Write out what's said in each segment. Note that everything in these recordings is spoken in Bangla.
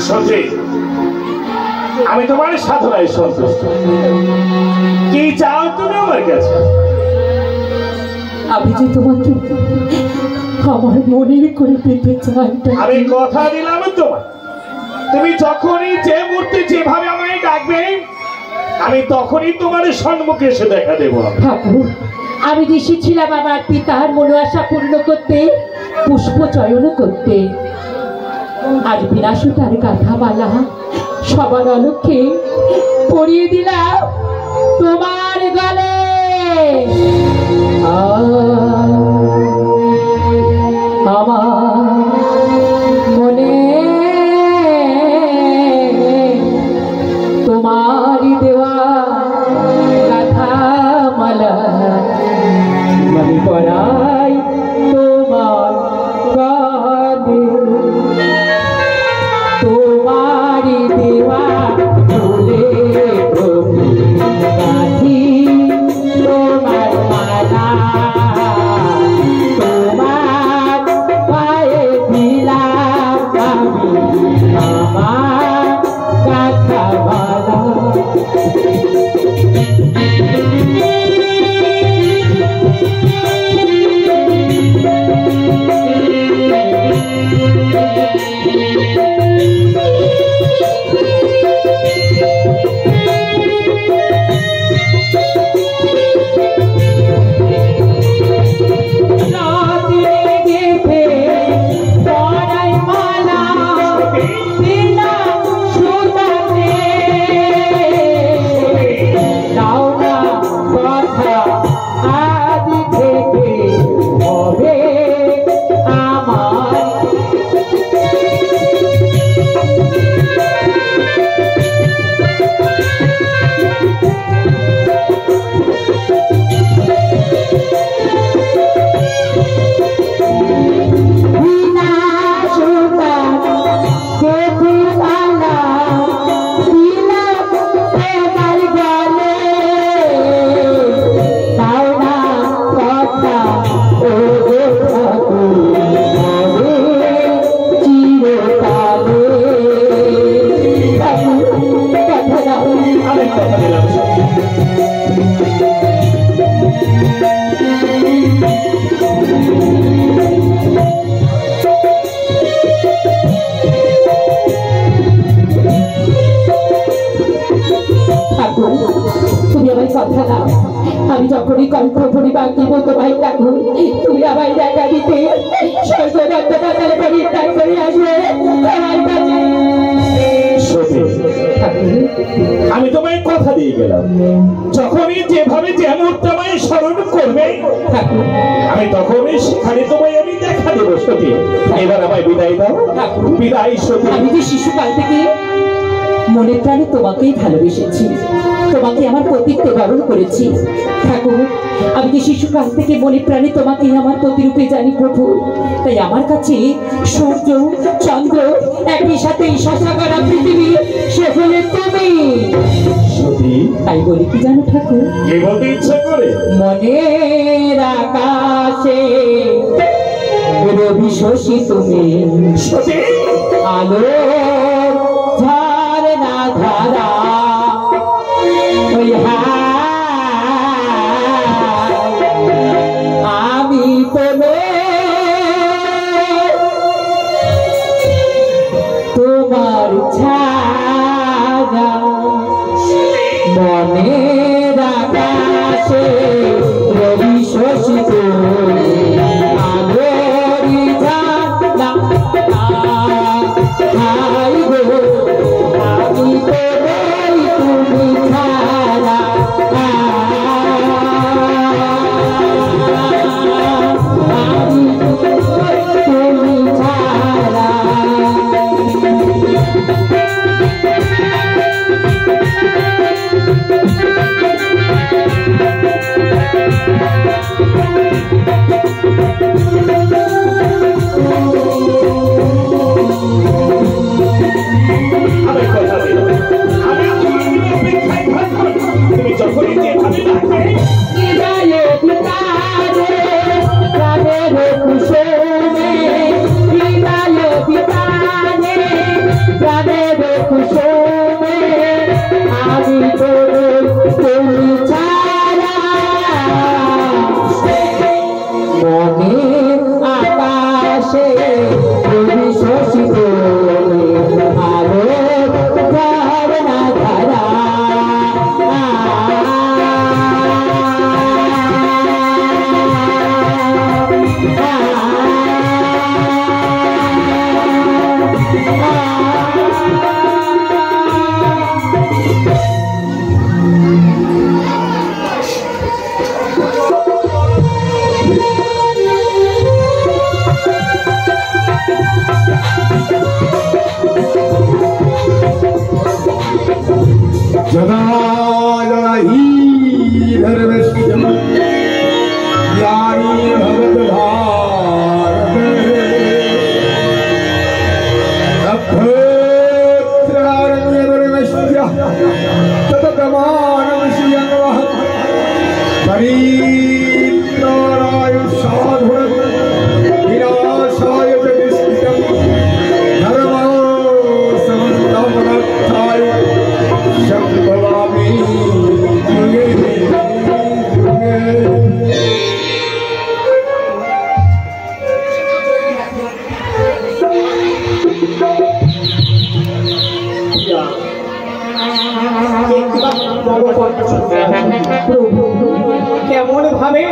সত্যি আমি তোমার সাধনায় সন্তুষ্ট। কি চাও তুমি আমার কাছে? আমি যে তোমাকে আমার মনের করে পেতে চাই। আমি কথা দিলাম তোমার, তুমি যখনই যে মুহূর্তে যেভাবে আমায় ডাকবে আমি তখনই তোমার সম্মুখে এসে দেখা দেব। ঠাকুর, আমি এসেছিলাম আমার পিতার মনোবাসা পূর্ণ করতে, পুষ্প চয়ন করতে। আজ বিনাশুতার গাথামালা সবার অলক্ষে পরিয়ে দিলাম তোমার গলে। আমার মনে তোমারই দেওয়া গাথামালা আমি পড়াই তোমার গলে। তোমারই দেওয়া ফুলে গাথি তোমার মালা, তোমার পায়ে দিলাম আমি আমার গাথামালা। আমি যখনই কণ্ঠ ভরি বাকি বলতো ভাই ঠাকুর, তুমি আমায় দেখা দিতে স্বর্গদত্তপাতালে পরিত্যাগ করে আসবে আমার কাছে। আমি তোমায় কথা দিয়ে গেলাম, যখনই যেভাবে যে মুহূর্তে আমায় স্মরণ করবে আমি তখনই সেখানে তোমায় আমি দেখা দেবো। সতী, এবার আমায় বিদায় দাও। বিদায় সতী। আমি যে শিশুকাল থেকে মনে প্রাণে তোমাকেই ভালোবেসেছি, তোমাকে আমার পতিত্বে বরণ করেছি। ঠাকুর, আমি যে শিশুকাল থেকে মনে প্রাণে তোমাকেই আমার প্রতিরূপে জানি প্রভু। তাই আমার কাছে সূর্য চন্দ্র একই সাথে শশাকারা পৃথিবী সে হলে তুমি। তাই বলি কি জানো ঠাকুর, কি বলতে ইচ্ছা করে? মনের আকাশে রবি শশী তুমি, আলো ঝারনা ধারা আমি তোমার ছায়া মনের আকাশে রবি শশী তুমি, আলোরি ঝারনা আমি তুমি ছাড়া তুমি ছাড়া। सदा ही धर्मस्य यानी भगत भारत अभ्यत्ररण्यधर्मस्य तततमानमसियन्वः परित्राणाय साधुरं विनाशाय च निष्ठितं धर्मो समस्तमनर्थाय शम्भवामि युगे युगे। কেমন ভাবে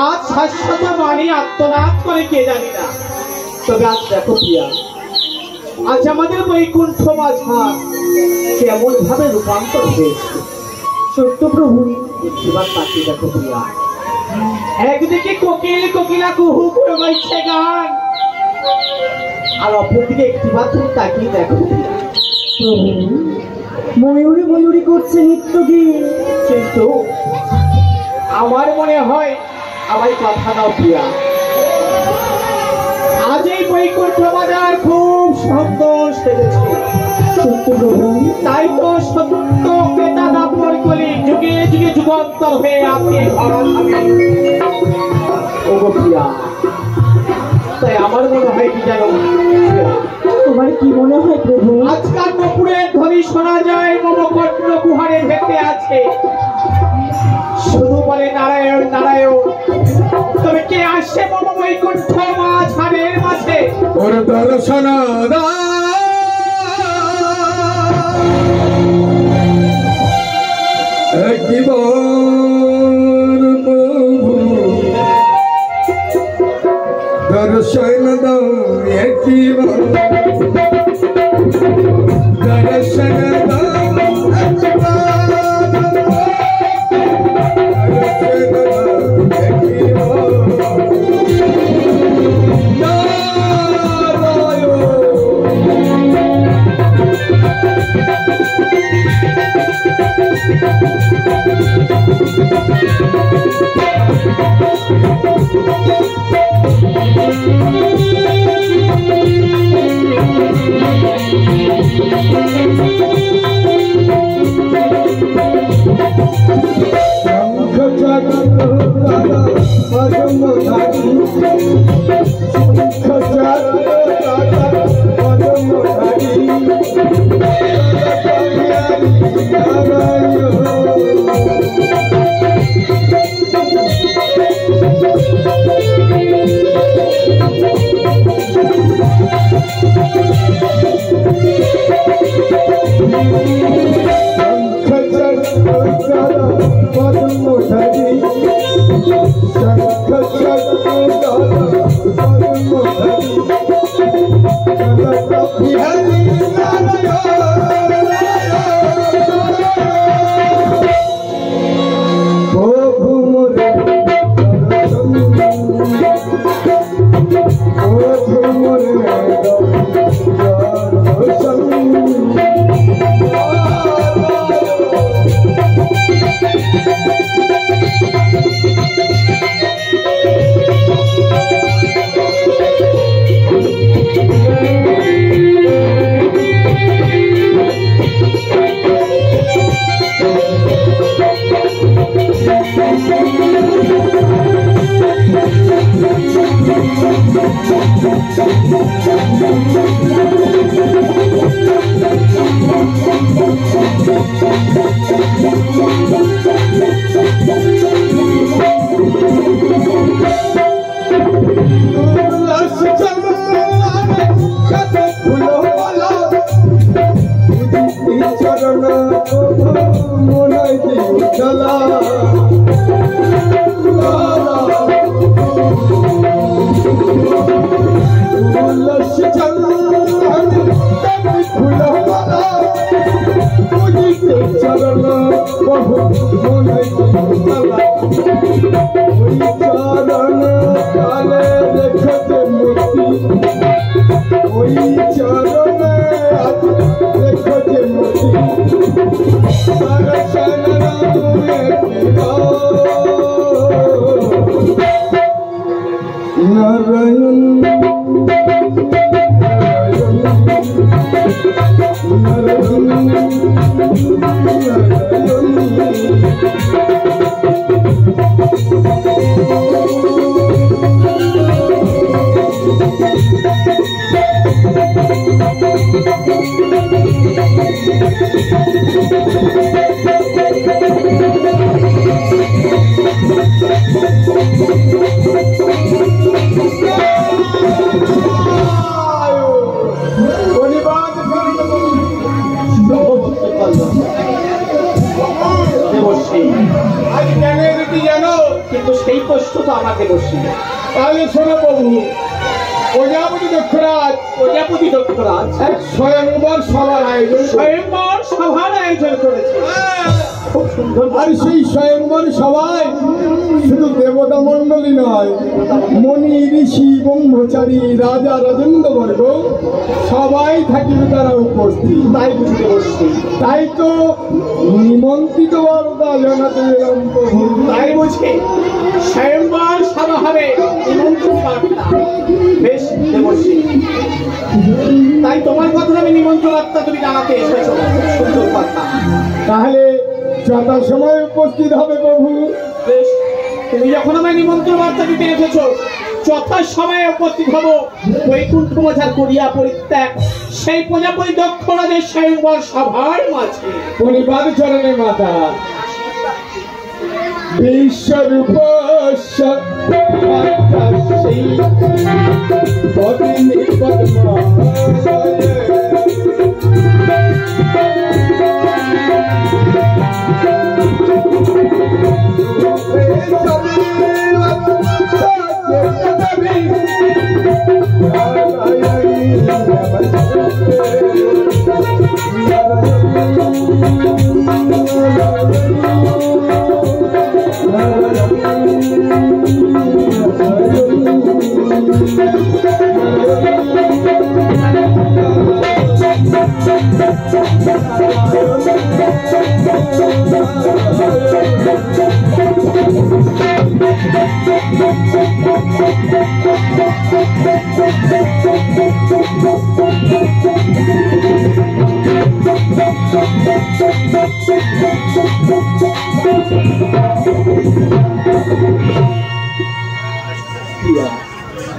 আজ শাশ্বত বাণী আত্মনাদ করে কে জানি না, তবে আজ দেখো প্রিয়া, আজ আমাদের বৈকুণ্ঠ মাঝার কেমন ভাবে রূপান্তর হয়েছে। সত্য প্রভু, এবার তাকে দেখো প্রিয়া, একদিকে কোকিল কোকিলা কুহু করে গাইছে গান, আর অপরদিকে একটিবার তুমি তাকিয়ে দেখো প্রিয়া, ময়ূরী ময়ূরী করছে নিত্য গীত। কিন্তু আমার মনে হয় আমার কথা দাও প্রিয়া, আজ এই বৈকুণ্ঠ বাজার খুব সুন্দর সেজেছে। তাই তো সত্য ক্রেতা দাপর কলি যুগে যুগে যুগান্তর হয়ে আপনি ওগো প্রিয়া, তাই আমার মনে হয় কি জানো, তোমার কি মনে হয় প্রভু? আজকাল কপুরের ধ্বনি শোনা যায় মমকর্ণ কুহারে ভেসে আছে, শুধু বলে নারায়ণ নারায়ণ, তবে কে আসে মম বৈকুণ্ঠ মাঝারের মাঝে? ওর দর্শন दर्शन दो दर्शन दो প্রশ্ন তো আমাকে বসি। তাহলে শোনো প্রভু, প্রজাপতি দক্ষরাজ এক স্বয়ংবর সভার আয়োজন স্বয়ংবর সভার আয়োজন করেছে। খুব সুন্দর। আর সেই স্বয়ংবর সভায় শুধু দেবতা মণ্ডলী নয়, মণি ঋষি ব্রহ্মচারী রাজা রাজেন্দ্র বর্গ সবাই থাকিবে তারা উপস্থিত। তাই বুঝতে বসছি। তাই তো নিমন্ত্রিত বার্তা জানাতে এলাম প্রভু। তাই বুঝি স্বয়ংবর সভা হবে, নিমন্ত্রণ বার্তা। বেশ দেবশ্রী, তাই তোমার কথা আমি নিমন্ত্রণ বার্তা তুমি জানাতে এসেছো। সুন্দর কথা। তাহলে যথাসময়ে উপস্থিত হবে প্রভু। বেশ, তুমি যখন আমায় নিমন্ত্রণ বার্তা দিতে এসেছো, যথা সময়ে উপস্থিত হবো বৈকুণ্ঠ মজার করিয়া পরিত্যাগ সেই প্রজাপতি দক্ষ রাজের স্বয়ংবর সভার মাঝে। পরিবার চরণে মাতা বিশ্বরূপ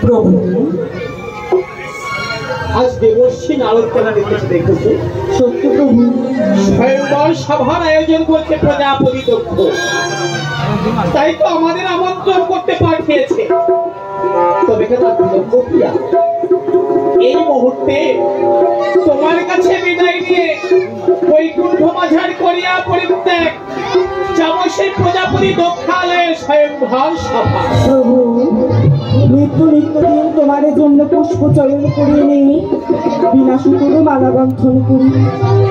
প্রভু, আজ দেবশ্রী নারদ কেনা দেখেছো? সত্য প্রভু, স্বয়ংবর সভার আয়োজন করছে প্রজাপতি দক্ষ। তাই তো আমাদের আমন্ত্রণ করতে পাঠিয়েছে। তবে এই মুহূর্তে তোমার কাছে বিদায় নিয়ে বৈকুণ্ঠ মাঝার করিয়া পরিত্যাগ যাবো সেই প্রজাপতি দক্ষালয়ের স্বয়ংবর সভা। প্রভু, নিত্য নিত্য দিন তোমার জন্য পুষ্প চয়ন করিয়ে নেই, বিনা সুতোরে মালা বন্ধন করি,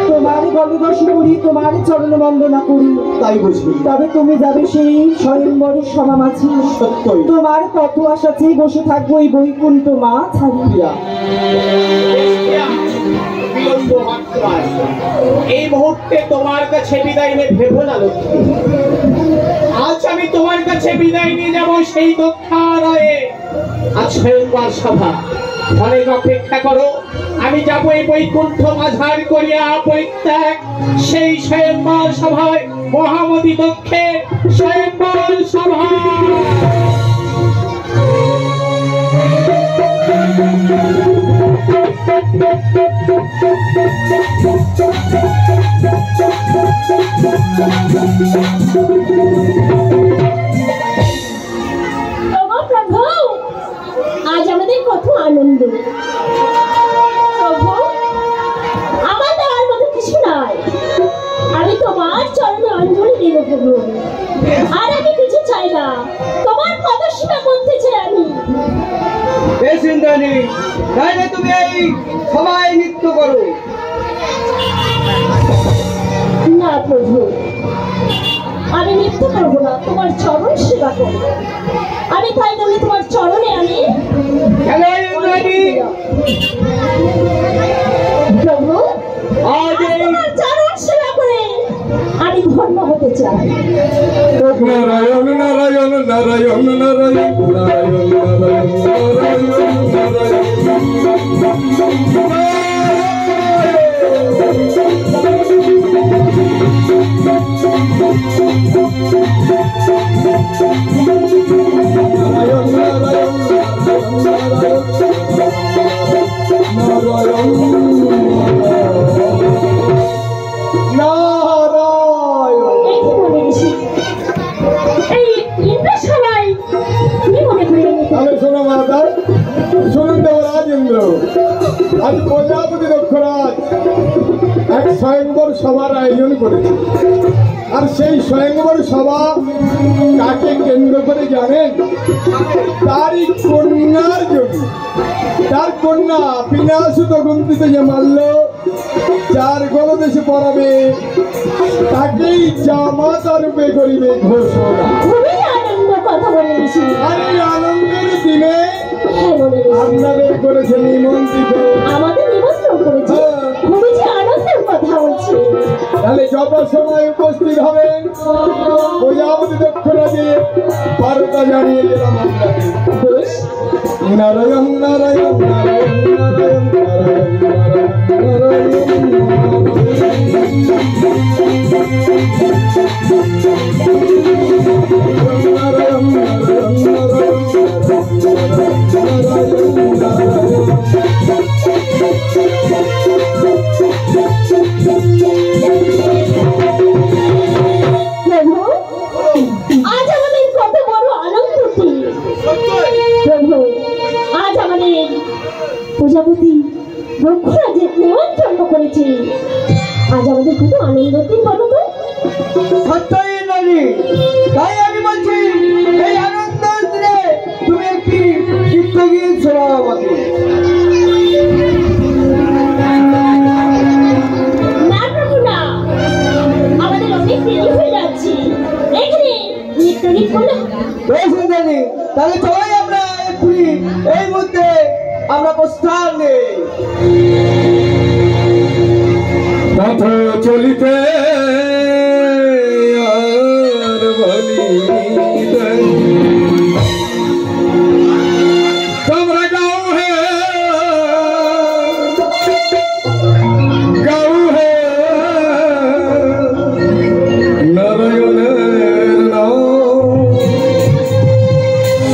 তোমার গলদশ করি, তোমার চরণ বন্দনা করি। তাই বুঝি। তবে তুমি যাবে সেই স্বয়ংবরের সভা মাঝি। সত্যই। তোমার কত আশা চেয়ে বসে থাকবো এই বৈকুণ্ঠ মা ছাড়িয়া। বিলম্ব মাত্রায় এই মুহূর্তে তোমার কাছে বিদায় নিয়ে ভেবো না লক্ষ্মী। আজ আমি তোমার কাছে বিদায় নিয়ে যাব সেই দক্ষালয়ে। আজ স্বয়ংবর সভা, অনেক অপেক্ষা করো। আমি যাব এই বৈকুণ্ঠ মাঝার করিয়া পরিত্যাগ সেই স্বয়ংবর সভায়, মহামতি দক্ষের স্বয়ংবর সভা। প্রভু, আজ আমাদের কত আনন্দ। প্রভু, আমার দেওয়ার মতো কিছু নাই। আমি তোমার চরণে অঞ্জলি দেব প্রভু। আর আমি কিছু চাই না, তোমার পদসেবা করতে চাই আমি। বেশ ইন্দ্রাণী, তাহলে তুমি এই সবাই নৃত্য করো। না প্রভু, আমি নৃত্য করবো না, তোমার চরণ সেবা করবো। আমি তাই বলি তোমার চরণে আমি প্রভু আজ তোমার চরণ সেবা করে আমি ধন্য হতে চাই। নারায়ণ নারায়ণ নারায়ণ নারায়ণ নারায়ণ নারায়ণ আজ প্রজাপতি দক্ষরাজ এক স্বয়ংবর সভার আয়োজন করেছে। আর সেই স্বয়ংবর সভা কাকে কেন্দ্র করে জানেন? তারই কন্যার জন্য। তার কন্যা বিনাশুত গুন্তিতে যে মারল, যার গলদেশে পড়াবে তাকেই জামাতা রূপে করিবে ঘোষণা। খুবই আনন্দ কথা বলেছি। আর এই আনন্দের দিনে হ্যাঁ বলেছি। আপনাদের করেছে নিমন্ত্রিত। আমাদের নিমন্ত্রণ করেছে। খুবই যে আনন্দের কথা বলছি। তাহলে যত সময় উপস্থিত হবেন প্রজাপতি দক্ষিণা দিয়ে বার্তা জানিয়ে গেলাম আপনাকে। বেশ। নারায়ণ নারায়ণ নারায়ণ নারায়ণ নারায়ণ প্রভু, আজ আমাদের কত বড় আনন্দ দিন। প্রভু, আজ আমাদের প্রজাপতি দক্ষরাজের নিমন্ত্রণ করেছে। আজ আমাদের কত আনন্দ দিন বলো তো। সত্যই নারী, তাই আমি বলছি এই আনন্দের দিনে তুমি একটি গীত গিয়ে শোনাও আমাকে। না প্রভু না, আমাদের অনেক দেরি হয়ে যাচ্ছে। এখানে নৃত্য গীত করলে বেশ জানি, তাহলে চলাই আমরা এক্ষুনি এই মুহূর্তে আমরা প্রস্থান নেই। পথ চলিতে আর বলিতে তোমরা গাও হে নারায়ণের নাম,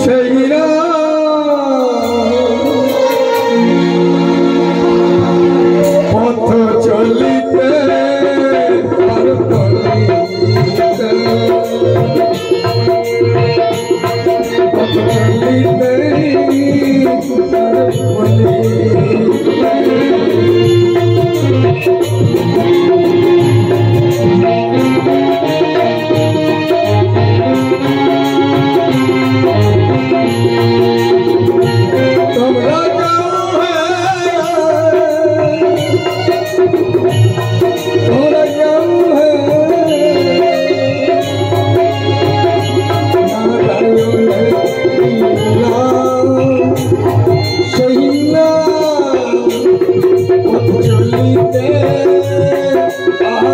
সেই পথ চলিতে আর বলিতে, পথ চলিতে আর তোমরা গাও হে, তোমরা গাও হে নারায়ণের নাম, সেই নাম পথ চলিতে আর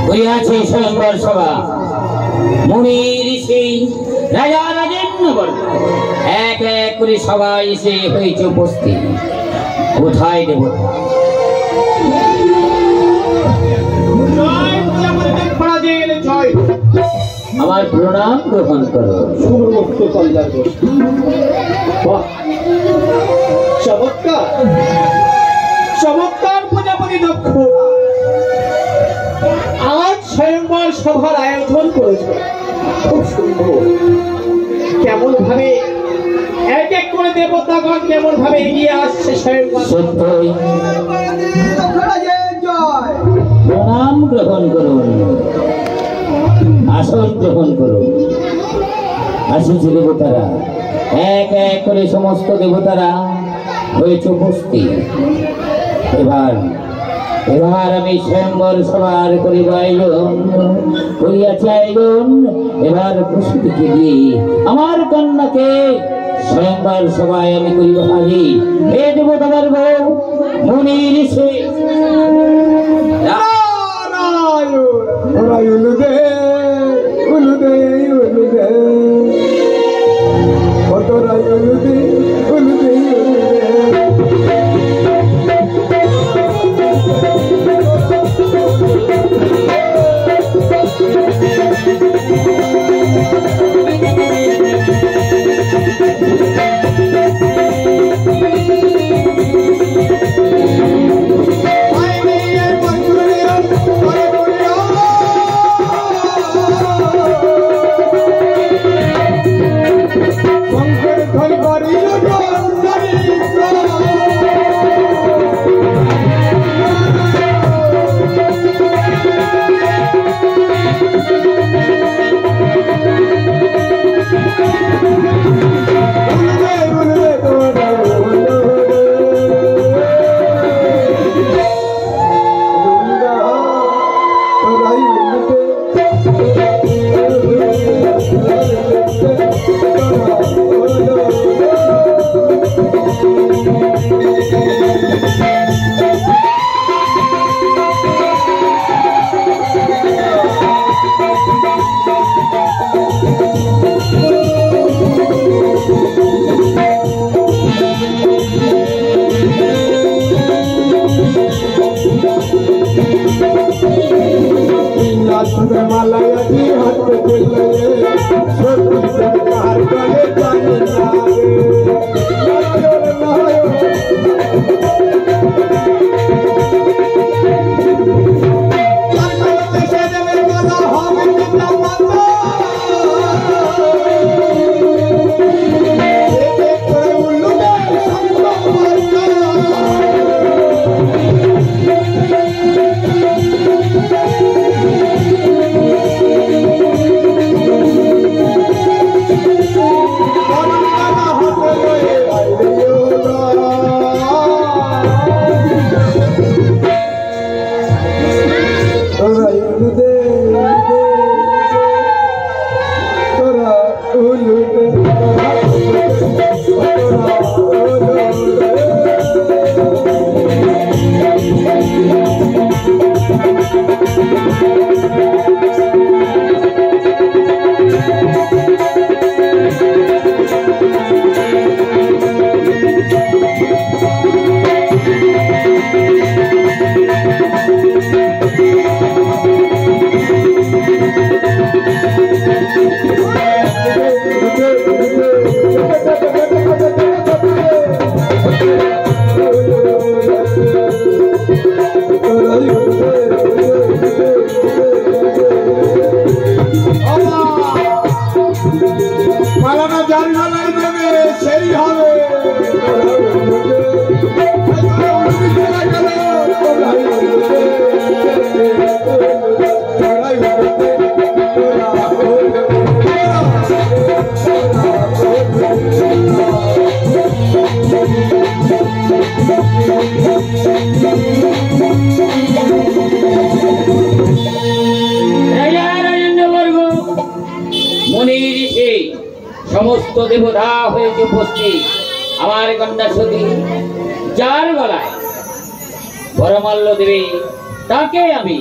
হইয়াছে স্বয়ংবর সভা। মুনি ঋষি রাজা রাজেন্দ্রবর্গ এক এক করে সবাই এসে হয়েছে উপস্থিত। কোথায় দেবতা? আমার প্রণাম গ্রহণ করো। শুভমুক্ত কল্যাণ গোষ্ঠী। বাহ, চমৎকার চমৎকার প্রজাপতি দক্ষ আজ স্বয়ংবর সভার আয়োজন করেছে। খুব সুন্দর। কেমন ভাবে এক এক করে দেবতাগণ কেমন ভাবে এগিয়ে আসছে স্বয়ংবর। সত্যই প্রণাম গ্রহণ করুন, আসন গ্রহণ করুন। আসিছে দেবতারা, এক এক করে সমস্ত দেবতারা হয়েছে উপস্থিত। এবার আমি স্বয়ংবর সবার করিব আয়োজন করিয়াছি আয়োজন। এবার প্রস্তুতিকে দিয়ে আমার কন্যাকে স্বয়ংবর সভায় আমি করিব হাজির। হে দেবতার বউ মনি ঋষি সমস্ত দেবতা হয়েছে উপস্থিত। আমার কন্যা সতী যার গলায় বরমাল্য দেবে তাকে আমি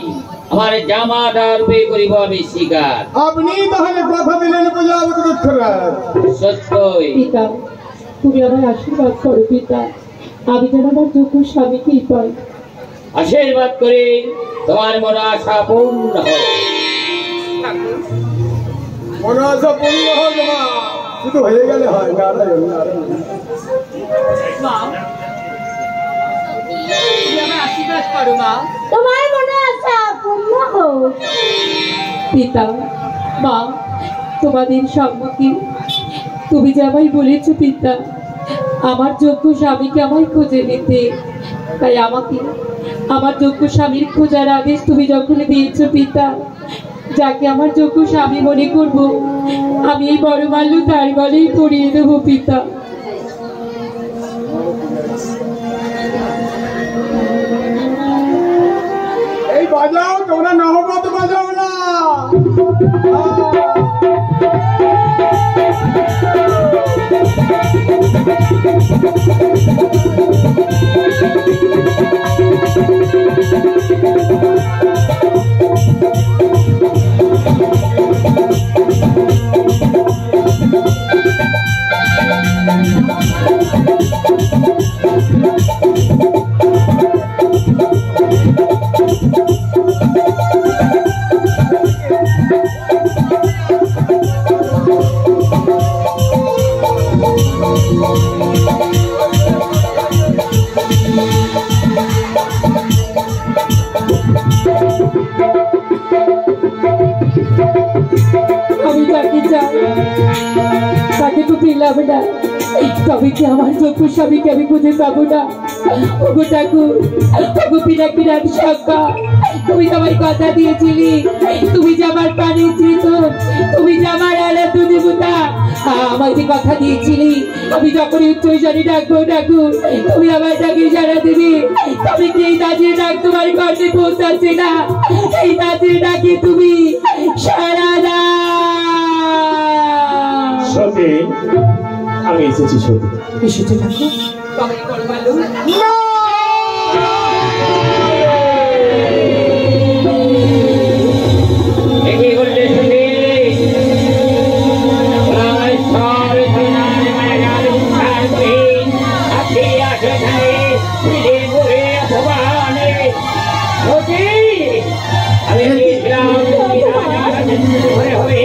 আমার জামাতা রূপে করিব আমি স্বীকার। আপনি তাহলে কথা দিলেন প্রজাপতি দক্ষরাজ। সত্যই পিতা, তুমি আমার আশীর্বাদ করো পিতা, আমি যেন আমার যোগ্য স্বামীকেই পাই। আশীর্বাদ করে তোমার মনে আশা পূর্ণ হোক। মনে আশা পূর্ণ হোক মা, শুধু হয়ে গেলে হয়। নারায়ণ নারায়ণ। মা, তুমি আমার আশীর্বাদ করো মা। তোমার মনে আশা পূর্ণ হোক। পিতা, মা, তোমাদের সম্মতি। তুমি যে আমায় বলেছো পিতা, আমার যোগ্য স্বামীকে আমায় খুঁজে নিতে, তাই আমাকে আমার যোগ্য স্বামীর খোঁজার আদেশ তুমি যখন দিয়েছো পিতা, যাকে আমার যোগ্য স্বামী মনে করব, আমি এই বড় মাল্য তার গলেই পরিয়ে দেবো পিতা। এই বাজাও, তোমরা নহবত বাজাও না। আমি যাকে চাই তাকে তো পেলাম না, তবে কি আমার যোগ্য স্বামীকে আমি খুঁজে পাবো না? ওগো ঠাকুর, ওগো পিনাকিনাথ সজ্ঞা, তুমি তো আমার কথা দিয়েছিলি, তুমি যে আমার প্রাণের তৃতন, তুমি যে আমার আলাদা দেবতা, আমায় যে কথা দিয়েছিলি আমি যখনই উচ্চস্বরে ডাকবো ঠাকুর তুমি আমার ডাকে সাড়া দেবে। তবে কি এই দাঁড়িয়ে ডাক তোমার কর্ণে পৌঁছাচ্ছে না? এই দাঁড়িয়ে ডাকে তুমি সাড়া দাও। সতী, আমি এসেছি। সতী এসেছে ঠাকুর, তবে করো ভালো। এগিয়ে বললে শুনে আমার সব সোনার মায়ার উদ্ধার করে আপনি আসে ধারে ফিরে ঘুরে ভবানে সতী আমি গিয়েছিলাম ঘরে হবে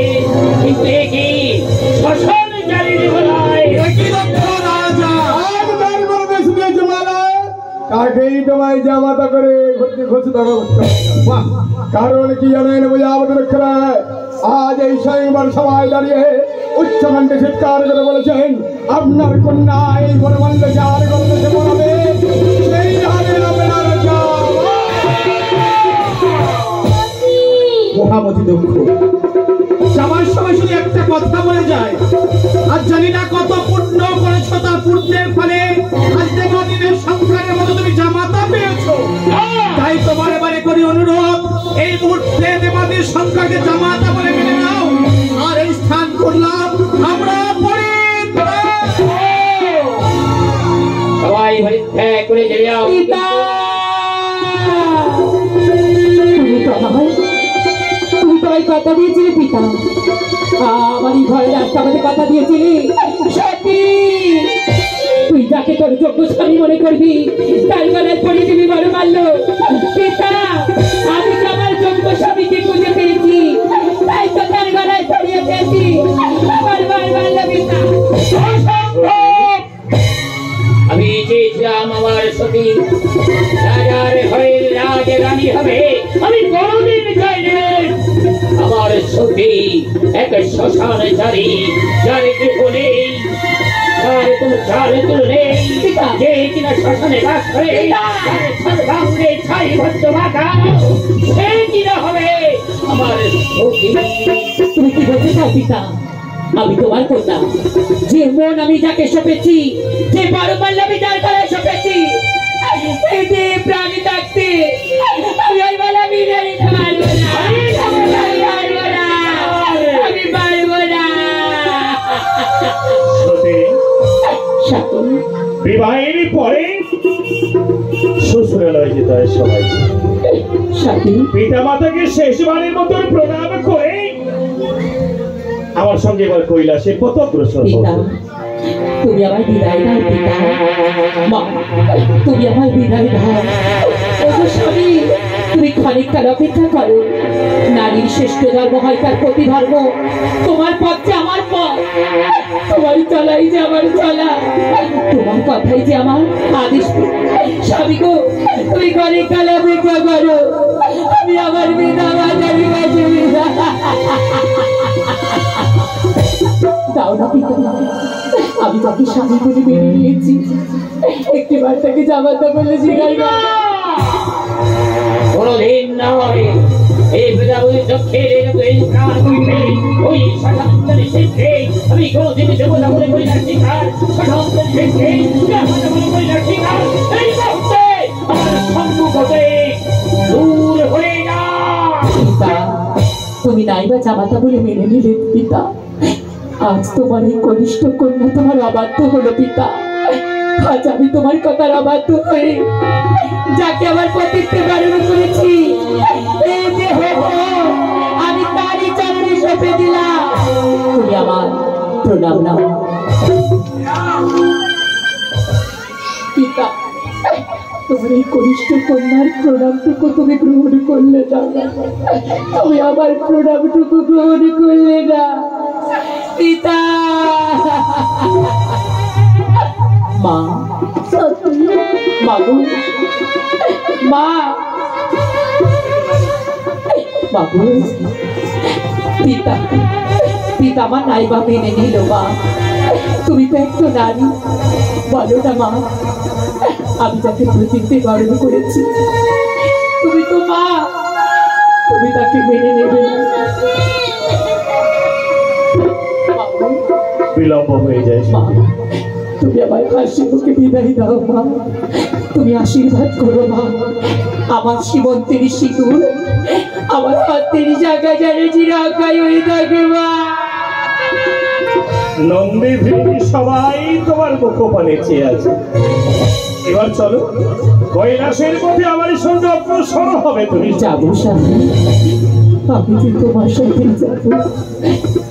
কিন্তু কি শ্মশান জ্বালিয়ে বলায় কাকেই তোমায় জামাতা করে ঘুরতে খুঁজে ধরো। কারণ কি জানেন বোঝা আমাদের রক্ষায় আজ এই স্বয়ংবর সভায় দাঁড়িয়ে উচ্চকণ্ঠে চিৎকার করে বলেছেন, আপনার কন্যা এই বনমাল্য যার গল্পে সে বলাবে সেই হারের আপনার মহামতি দক্ষ যাওয়ার সময় শুধু একটা কথা বলে যায়, আর জানি না কত পুণ্য করেছ, তা পুণ্যের ফলে আজ দেবদেবীর সংসারের মতো তুমি জামাতা পেয়েছো। তাই তোমার এবারে করি অনুরোধ, এই মুহূর্তে দেবদেবীর সংসারকে জামাতা বলে মেনে নাও, আর এই স্থান করলাম আমরা সবাই পরিত্যাগ করে চলে যাও। তুমি তো কথা দিয়েছিলে পিতা, আমারই ঘরে রাস্তা আমাদের কথা দিয়েছিলি। সত্যি তুই যাকে তোর যোগ্য স্বামী মনে করবি তার গলায় পড়ে দিবি বড় মারল। পিতা, আমি তো আমার যোগ্য স্বামীকে খুঁজে পেয়েছি, তাই তো তার গলায় ছড়িয়ে পেয়েছি। আমার বার মারল পিতা। আমি চেয়েছিলাম আমার সতী রাজার ঘরের রাজরানী হবে, আমি কোনদিন চাইনি আমার সতী এক শ্মশানচারী, যার গৃহ নেই, যার কোনো চাল তুল নেই, যে কিনা শ্মশানে বাস করে, সর্বাঙ্গে ছাই ভদ্র মাথা, সে কিনা হবে আমার সতী। তুমি কি বলতে চাও পিতা? আমি তোমার কন্যা, যে মন আমি যাকে সপেছি, যে বারবার আমি যার গলায় সপেছি, সেই যে প্রাণী থাকতে আমি ওই বেলা বিদায় নিতে পারবো না, আমি পারবো না। বিবাহের পরে শ্বশুরালয় যেতে হয় সবাই। পিতা মাতাকে শেষবারের মতো প্রণাম করে আমার সঙ্গে এবার কৈলাসের পথ অগ্রসর পিতা, তুমি আমার বিদায় দাও পিতা। মা, তুমি আমার বিদায় দাও। ওগো স্বামী, তুমি খানিককাল অপেক্ষা করো। নারীর শ্রেষ্ঠ ধর্ম হয় তার প্রতি ধর্ম। তোমার পথ যে আমার পথ, তোমার চলাই যে আমার চলা, তোমার কথাই যে আমার আদেশ। স্বামী গো, তুমি খানিককাল অপেক্ষা করো। আমি আমার বিনা বাজারি কাছে দাও না পিতা। আমি তাকে স্বামী বলে মেনে নিয়েছি, একটিবার তাকে জামাতা বলে জিগাই না। কোনদিন নয় এই বিদাবলী দক্ষিণের প্রাণ হইতে ওই সাধারণের শিখে আমি কোনদিন দেবতা বলে করি না শিকার। সাধারণের শিখে দেবতা বলে করি না শিকার। এই মুহূর্তে আমার সম্মুখ হতে দূর হয়ে যা। পিতা, তুমি নাইবা জামাতা বলে মেনে নিলে পিতা। আজ তোমার এই কনিষ্ঠ কন্যা তোমার অবাধ্য হলো পিতা। আজ আমি তোমার কথার অবাধ্য হয়ে যাকে আমার পতিত্বে বারণ করেছি, এই দেহ আমি তারই চরণে সঁপে দিলাম। তুমি আমার প্রণাম নাও পিতা। তোমার এই কনিষ্ঠ কন্যার প্রণামটুকু তুমি গ্রহণ করলে না, তুমি আমার প্রণামটুকু গ্রহণ করলে না পিতা। মা, মাগু, মা, মাগু, পিতা, পিতা আমার নাইবা মেনে নিল। মা, তুমি তো একটা নারী, বলো না মা, আমি তাকে প্রতিজ্ঞে বারণ করেছি, তুমি তো মা, তুমি তাকে মেনে নেবে না। বিলম্ব হয়ে যায়। মা, তুমি আমার হাসি মুখে বিদায় দাও মা, তুমি আশীর্বাদ করো মা। আমার সীমন্তের সিঁদুর আমার হাতের জায়গা জানে চিরাকায় হয়ে থাকে মা। নন্দী ভিড়ি সবাই তোমার মুখপানে চেয়ে আছে। এবার চলো, কৈলাসের মধ্যে আমার সঙ্গে অগ্রসর হবে। তুমি যাবো স্বামী, আমি যে তোমার সাথে যাবো।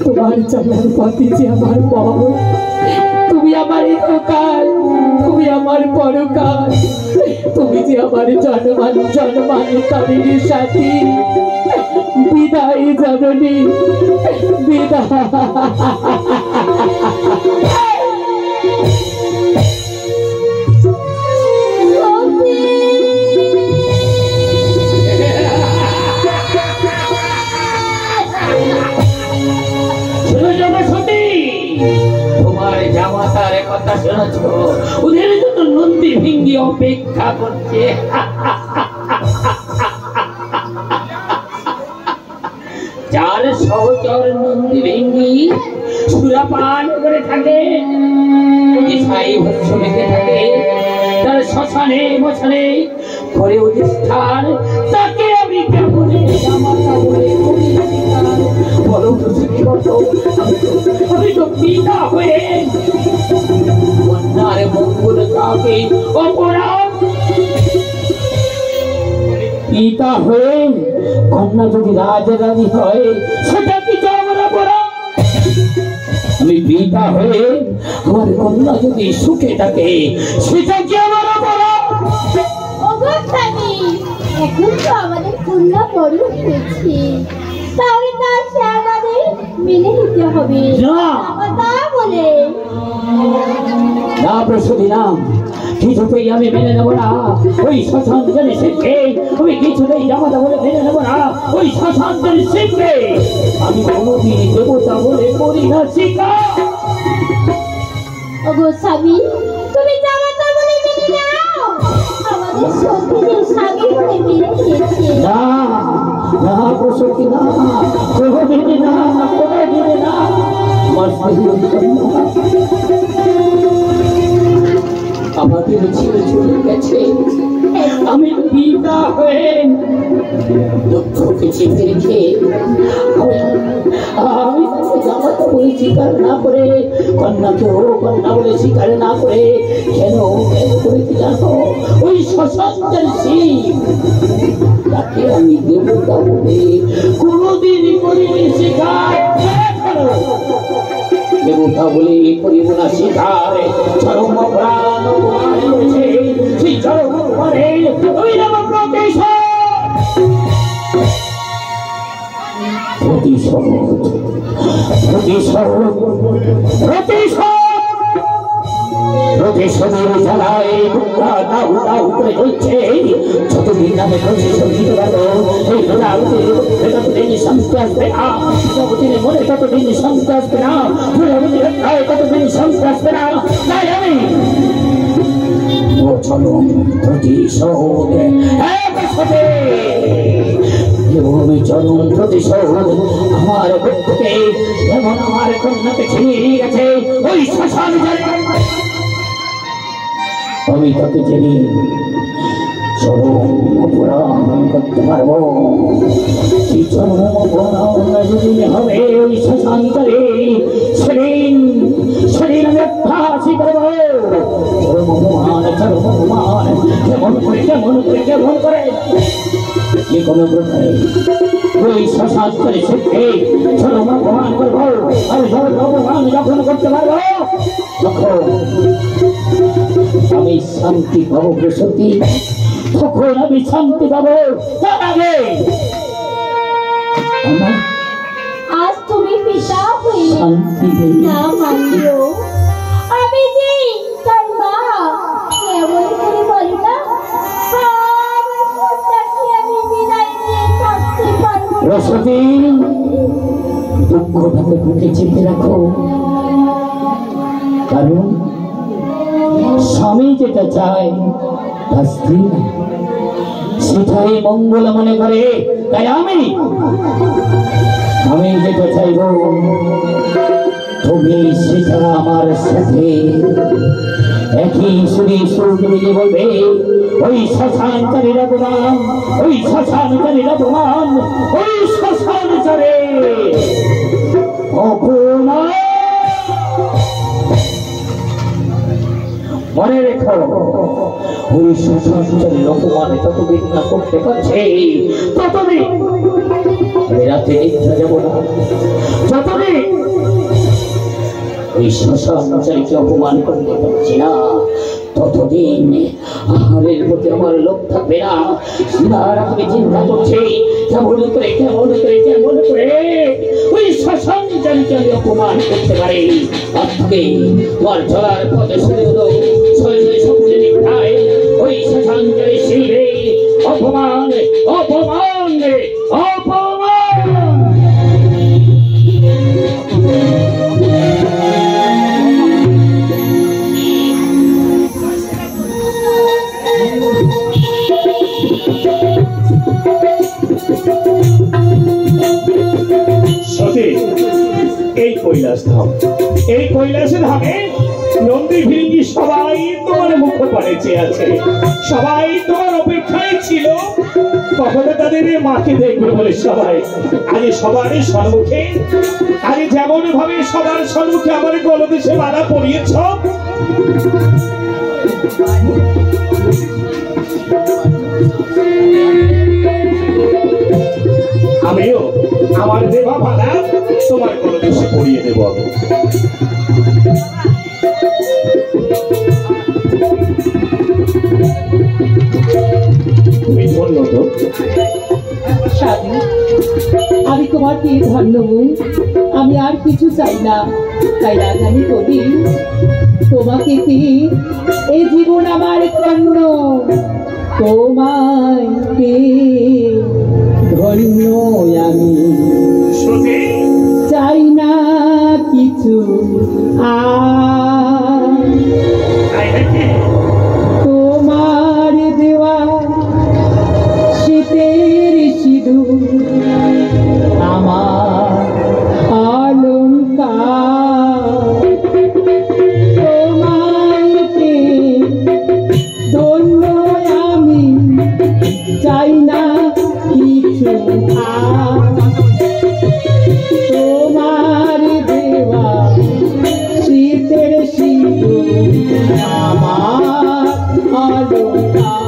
তোমার চলার পথে যে আমার পথ, তুমি আমার ইহকাল, তুমি আমার পরকাল, তুমি যে আমার জনমান জনমান্তরের সাথী। বিদায় জননী, বিদায়। তোমার জামাতার কথা শুনেছ? ওদের জন্য নন্দী ভিঙ্গি অপেক্ষা করছে। যার সহচর নন্দী ভিঙ্গি সুরাপান করে থাকে, সাই ভৎস বেঁধে থাকে, তার শ্মশানে মশানে করে অধিষ্ঠান, তাকে আমি কেমন জামাতা বলে করি শিকার। বলো তো আমি তো পিতা হয়ে কন্যার মঙ্গল কাকে অপরাধ। পিতা হয়ে কন্যা যদি রাজরানী হয় সেটা কি আমার অপরাধ? আমি পিতা হয়ে আমার কন্যা যদি সুখে থাকে সেটা কি আমার অপরাধ? এখন তো আমাদের কন্যা বড় হয়েছে, তাহলে তার সে আমাদের মেনে নিতে হবে তা বলে না প্রসূতি নাম কিছুতেই আমি মেনে নেবো না। ওই শ্মশানদের শিখে আমি কিছুতেই জামাতা বলে মেনে নেবো না। ওই শ্মশানদের শিখে আমি কোনোদিন দেবতা বলে করি না শিকার। ওগো স্বামী, তুমি জামাতা বলে মেনে নাও, আমাদের সত্যি স্বামী বলে মেনে নিয়েছে। না না প্রসূতি না, কোনোদিন না, কোনোদিন না। আমাদের ছেড়ে চলে গেছে, আমি পিতা হয়ে দুঃখকে চেপে রেখে আমি জামাতা বলে স্বীকার না করে, কন্যাকেও কন্যা বলে স্বীকার না করে কেন করেছি জানো? ওই শ্মশানদের শিব তাকে আমি দেবতা বলে কোনোদিন করিনি স্বীকার। দেবতা বলে করিব না স্বীকার। চরম প্রাণ অপমান করেছে সেই চরম অপমানের ওই রামপ্রকেশ প্রতিশোধের জ্বালায় বুকটা দাউ দাউ করে জ্বলছে। যতদিন নামে প্রতিশোধ দিতে পারবো এই ততদিন শান্তি আসবে না, যতদিনে মনে ততদিন শান্তি আসবে না, ততদিন শান্তি আসবে না। তাই আমি চলো প্রতিশোধ চরম প্রতিশোধ আমার বুক থেকে যেমন আমার কন্যাকে ছিনিয়ে নিয়ে গেছে ওই শ্মশান আমি তাকে চিনি চরম অপরাধ করতে পারবো। সেই চরম অপরাধ যেদিন হবে ওই শ্মশান্তরে সেদিন সেদিন আমি ফাঁসি করবো। চরম অপমান কেমন করে কেমন করে কেমন করে যে কোনো প্রকারে ওই শ্মশান্তরে শিখে চরম অপমান করবো। আর চরম অপমান যখন করতে পারবো তখন আমি শান্তি পাবো। সত্যি তখন আমি শান্তি পাবো। তার আগে আজ তুমি পিতা হয়ে শান্তি না মানলো আমি যে তার মা এমন করে বলি না আমি বিদায় নিয়ে থাকতে পারবো। রসতী দুঃখটাকে বুকে চেপে রাখো, কারণ স্বামী যেটা চায় তার স্ত্রী সেটাই মঙ্গল মনে করে। তাই আমি যেটা চাইব তুমি সেটা আমার সাথে একই সুরে সুর মিলে বলবে ওই শ্মশানচারীরা প্রমাণ, ওই শ্মশানচারীরা প্রমাণ, ওই শ্মশানচারে অপমান। মনে রেখো ওই শ্মশানচারীর অপমানে ততদিন না করতে পারছে ততদিন আমি রাতে নিদ্রা যাব না। যতদিন ওই শ্মশানচারীকে অপমান করতে পারছি না ততদিন আহারের প্রতি আমার লোভ থাকবে না। আমি চিন্তা করছি কেমন করে ওই শ্মশানচারীকে আমি অপমান করতে পারি। আজকে তোমার চলার পথে শুরু হলো সকলে নিষ্ঠায় ওই শ্মশানচারী শিল্পে অপমান অপমান অপমান। এই কৈলাস ধাম, এই কৈলাসের ধামে নন্দী ভিঙ্গি সবাই তোমার মুখ পাড়ে আছে, সবাই তোমার অপেক্ষায় ছিল কখনো তাদের মাকে দেখবে বলে। সবাই আজ সবার সম্মুখে, আজ যেমন ভাবে সবার সম্মুখে আমার গলদেশে মালা পরিয়েছ, আমিও আমার দেবা মালা তোমার গলদেশে পরিয়ে দেব। তুমি ধন্য তো সাধু, আমি তোমার পেয়ে ধন্য, আমি আর কিছু চাই না। তাই রাজানি কবি তোমাকে পেয়ে এই জীবন আমার ধন্য, তোমায় পেয়ে ধন্য আমি। চাই না কিছু তোমার দেওয়া শীতের সিঁদুর আমার অলংকার, তোমায় পেয়ে ধন্য আমি। চাই না কিছু তোমার দেওয়া শীতের সিঁদুর আমার অলংকার।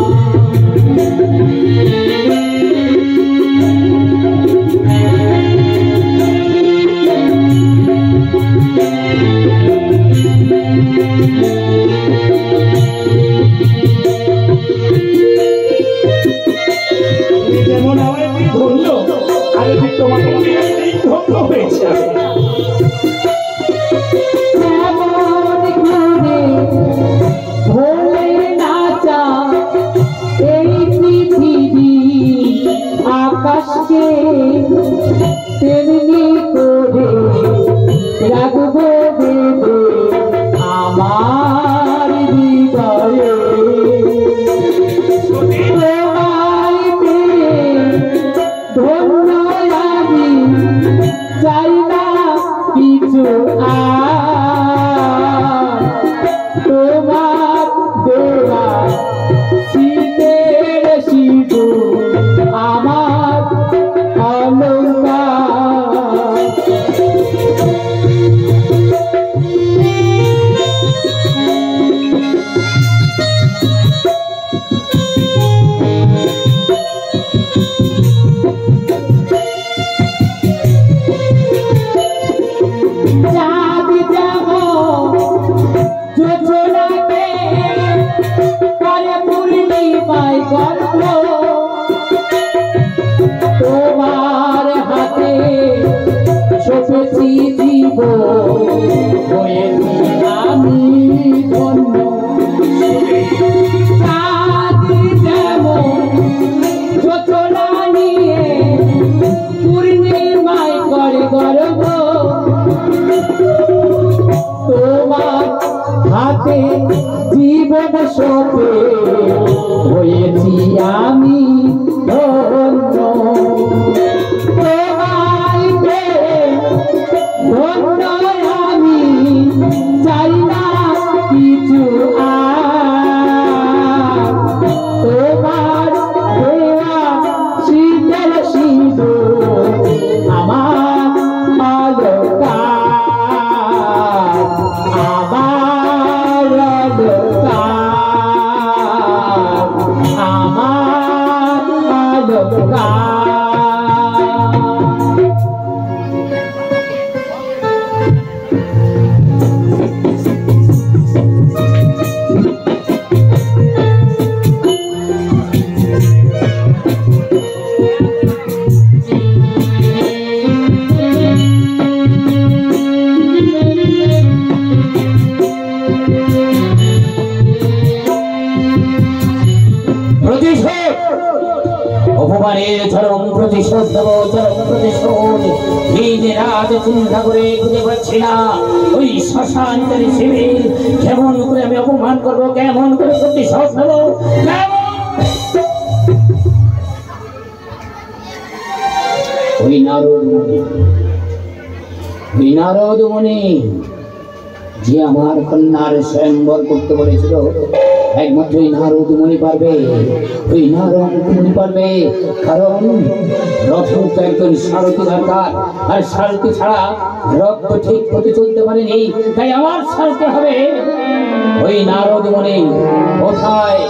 গর্ব তোমার হাতে সপেছি জীব হয়েছি আমি ধন্য চাঁদি যেমন যোচনা নিয়ে পূর্ণিমায় করে গর্ব তোমার হাতে জীবন সপে হয়েছি আমি ধন্য তোমায় পেয়ে ধন্য আমি চাই না কিছু আর তোমার দেওয়া শীতল সিঁদুর আমার অলংকার আমার অলংকার আমার অলংকার অপমানের চরম প্রতিশোধ দেব চরম প্রতিশোধ দিন রাত চিন্তা করে খুঁজে পাচ্ছি না ওই শ্মশানের শিবির কেমন করে আমি অপমান করবো কেমন করে প্রতিশোধ দেব ওই নারদ মুনি যে আমার কন্যার স্বয়ংবর করতে বলেছিল একমাত্র ওই নারদ মুনি পারবে ওই নারদ মুনি পারবে কারণ রথন তো একজন সারথি দরকার আর সারথি ছাড়া রথ তো ঠিক পথে চলতে পারেনি তাই আমার সারথি হবে ওই নারদ মুনি কোথায়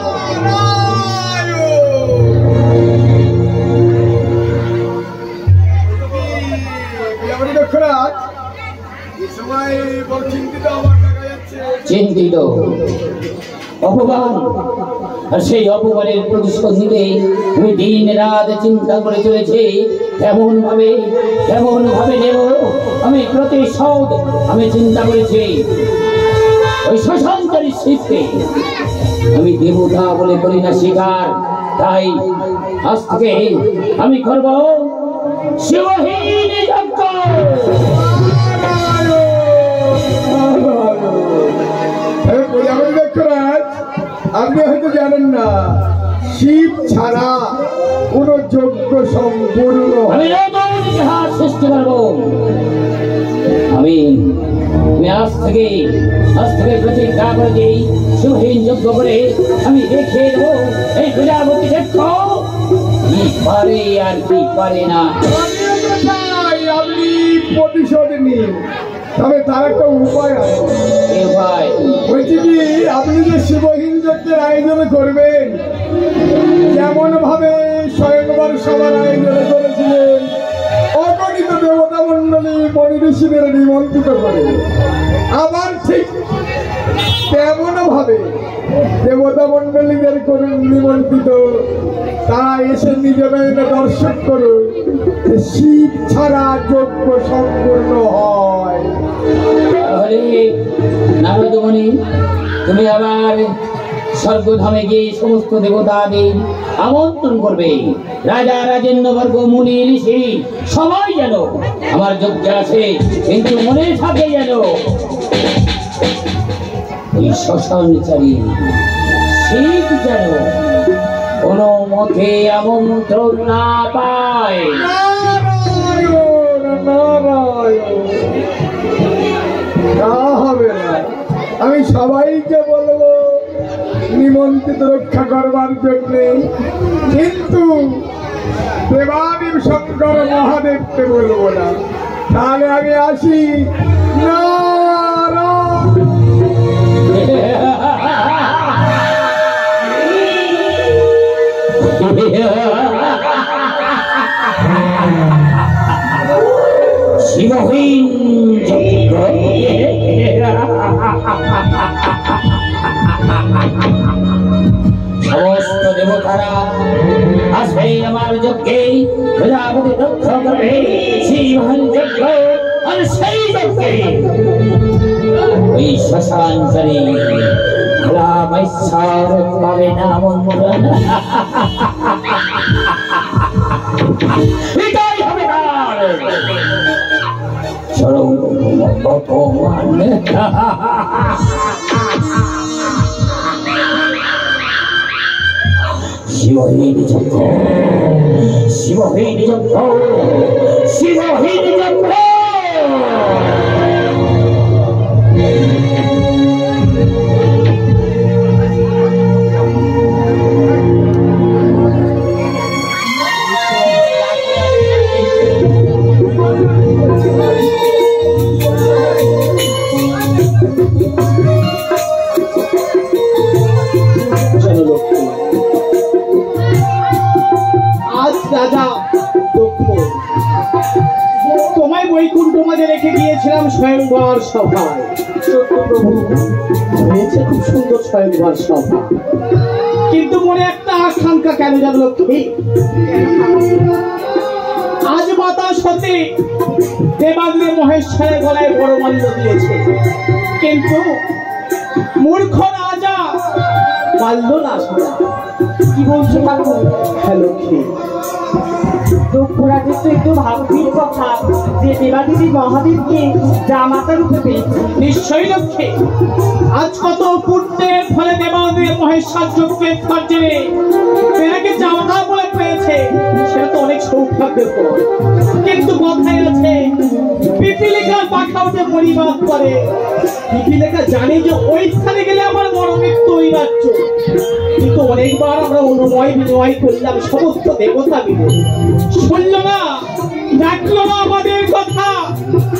চিন্তিত অপমান আর সেই অপমানের প্রতিশোধ নিতে আমি দিন রাত চিন্তা করে চলেছি কেমন ভাবে নেব আমি প্রতিশোধ আমি চিন্তা করেছি ওই শ্মশানকারী শিবকে আমি দেবতা বলে করি না স্বীকার তাই আজ থেকে আমি করব শিবহীন যজ্ঞ আপনি হয়তো জানেন না শিব ছাড়া কোন যজ্ঞ সম্পূর্ণ আমি নতুন ইতিহাস সৃষ্টি করব আমি আজ থেকে প্রতিজ্ঞা করে দিই শিবহীন যজ্ঞ করে আমি দেখিয়ে দেবো এই প্রজাপতি দেখো কি পারে আর কি পারে না আপনি প্রতিশোধ নিন তবে তার একটা উপায় আছে বলছি কি আপনি যে শিবহীন যজ্ঞের আয়োজন করবেন যেমন ভাবে স্বয়ংবর সভার আয়োজন করেছিলেন অগণিত দেবতা মন্ডলী মনি ঋষিদের নিমন্ত্রিত করে আবার ঠিক তেমন ভাবে দেবতা মন্ডলীদের করুন নিমন্ত্রিত তারা এসে নিজের দর্শন করুন শিব ছাড়া যজ্ঞ সম্পূর্ণ হয় নারদমণি তুমি আবার স্বর্গধামে গিয়ে সমস্ত দেবতাদের আমন্ত্রণ করবে রাজা রাজেন্দ্র বর্গ মুনি ঋষি সবাই যেন আমার যজ্ঞে আছে কিন্তু মনে থাকে যেন ওই শ্মশানচারী শিব যেন কোনো মতে আমন্ত্রণ না পায় হবে না আমি সবাইকে বলবো নিমন্ত্রিত রক্ষা করবার জন্য কিন্তু দেবাদেব শঙ্কর মহাদেবকে বলবো না তাহলে আমি আসি শিবহীন সমস্ত দেবতারা আসবে আমার যজ্ঞে প্রজাপতি দক্ষ করবে সেই মহান যজ্ঞ, আর সেই যজ্ঞে ওই শ্মশানকারী ভোলা বৈশ্বর পাবে না আমন্ত্রণ। এটাই হবে তার চরম অপমান। শিবহীন যজ্ঞ, শিবহীন যজ্ঞ, শিবহীন যজ্ঞ। রাজা দক্ষ, তোমায় বৈকুণ্ঠ মাঝে রেখে গিয়েছিলাম স্বয়ংবর সভায়। হয়েছে খুব সুন্দর স্বয়ংবর সভা, কিন্তু মনে একটা আকাঙ্ক্ষা কেন জানো লক্ষ্মী? আজ বাতাস হতে দেবাগ্নে মহেশ্বরের গলায় বড় মাল্য দিয়েছে, কিন্তু মূর্খ রাজা মাল্য না সাজা। কি বলছো ঠাকুর? হ্যাঁ লক্ষ্মী, দুঃখরাজের তো একটু ভাববির কথা যে দেবাদেবী মহাদেবকে জামাতা রূপে পেয়েছে। নিশ্চয়ই লক্ষ্মী, আজ কত পুণ্যের ফলে দেবাদেব মহেশ্বর যজ্ঞের কার্যে তেনাকে জামাতা বলে পেয়েছে, সেটা তো অনেক সৌভাগ্যের পর। কিন্তু কথায় আছে পিপিলিকার পাখা উঠে পরিবাদ করে। পিপিলিকা জানে যে ওই স্থানে গেলে আমার বড় মৃত্যু ওই রাজ্য, কিন্তু অনেকবার আমরা অনুময় বিনয় করলাম, সমস্ত দেবতা মিলে শুনলো না, ডাকলো না আমাদের কথা।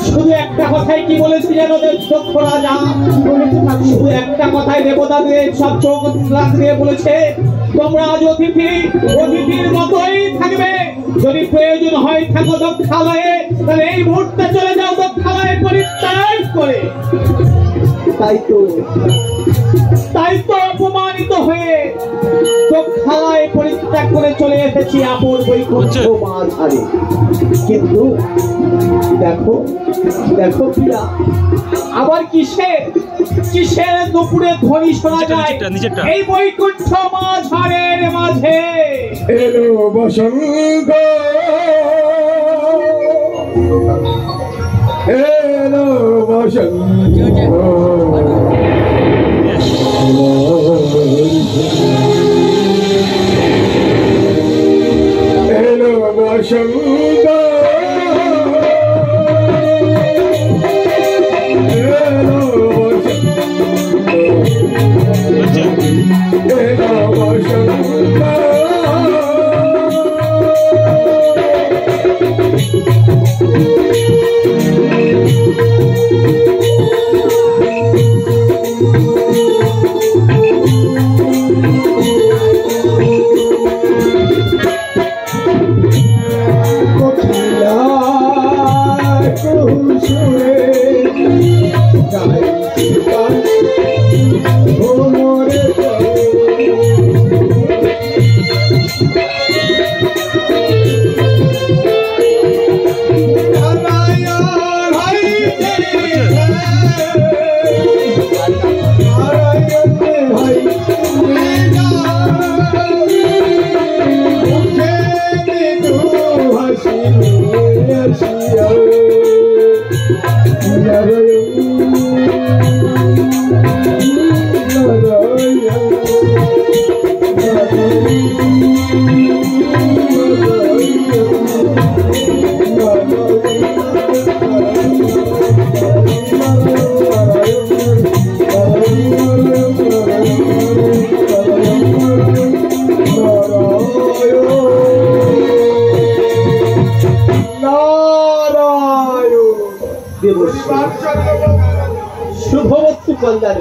শুধু একটা কথাই কি বলেছিলেন ওদের দক্ষ রাজা? শুধু একটা কথাই দেবতাদের সব চোখ দিয়ে বলেছে, তোমরা আজ অতিথি, অতিথির মতোই থাকবে। যদি প্রয়োজন হয় থাকো দক্ষালয়ে, তাহলে এই মুহূর্তে চলে যাও দক্ষালয়ে পরিত্যাগ করে। তাই তো অপমানিত হয়ে দক্ষালয়ে পরিত্যাগ করে চলে এসেছি আপন বৈকুণ্ঠ মাঝারে। কিন্তু দেখো দেখো প্রিয়া, আবার কিসের দুপুরে ধ্বনি শোনা যায় এই বৈকুণ্ঠ মাঝারের মাঝে? এলো বসন্ত, এলো বসন্ত, এলো বসন্ত, শুভবস্তু কল্যাণ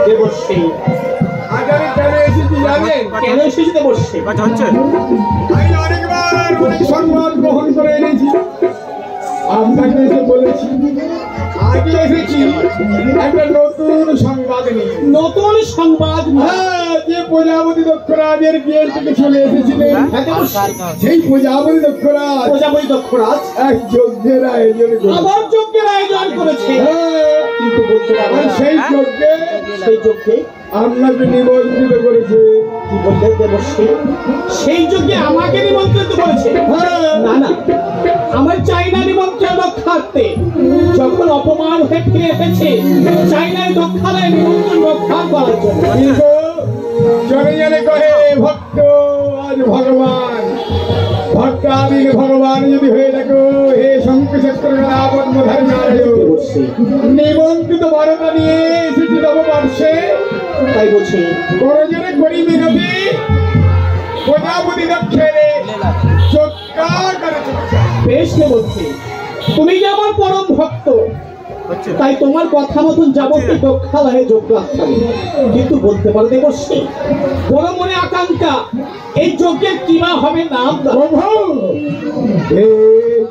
দেবশ্রী কেন এসেছি দেবশ্রী? আমি অনেকবার অনেক সম্মান গ্রহণ করে এনেছি, আপনাকে এসে বলেছি, আগে এসেছি একটা নতুন সংবাদ নিয়ে। নতুন সংবাদ নিয়ে? হ্যাঁ, যে প্রজাপতি দক্ষরাজের বিয়ের থেকে চলে এসেছিলেন, সেই প্রজাপতি দক্ষরাজ এক যজ্ঞের আয়োজন করেছে। আবার যজ্ঞের আয়োজন করেছে? হ্যাঁ, কিন্তু বলতে পারবেন সেই যজ্ঞে আপনাকে নিমন্ত্রিত করেছে। কি বললেন দেবশ্রী? সেই যজ্ঞে আমাকে নিমন্ত্রিত করেছে? না না, আমার চাই না নিমন্ত্রণ রক্ষার্থে। যখন অপমান হয়ে ফিরে এসেছে, চাই না রক্ষালয় নিমন্ত্রণ রক্ষা করার জন্য। জনে জনে কহে ভক্ত আজ ভগবান, ভক্ত আদিন ভগবান যদি হয়ে থাকো, হে শঙ্কচক্র গদাপদ্মধারী নারায়ণ, নিমন্ত্রিত বারতা নিয়ে এসেছি নববর্ষে। তাই বলছি করজনে করি বিরোধী প্রজাপতি দক্ষের চক্কার করেছে। বেশ বলছি, তুমি যে আমার পরম ভক্ত, তাই তোমার কথা মতন যাবতীয় দক্ষালয়ে যোগ্য থাকবে। কিন্তু বলতে পারো দেবশ্রী, বড় মনে আকাঙ্ক্ষা, এই যজ্ঞের কিবা হবে নাম? এই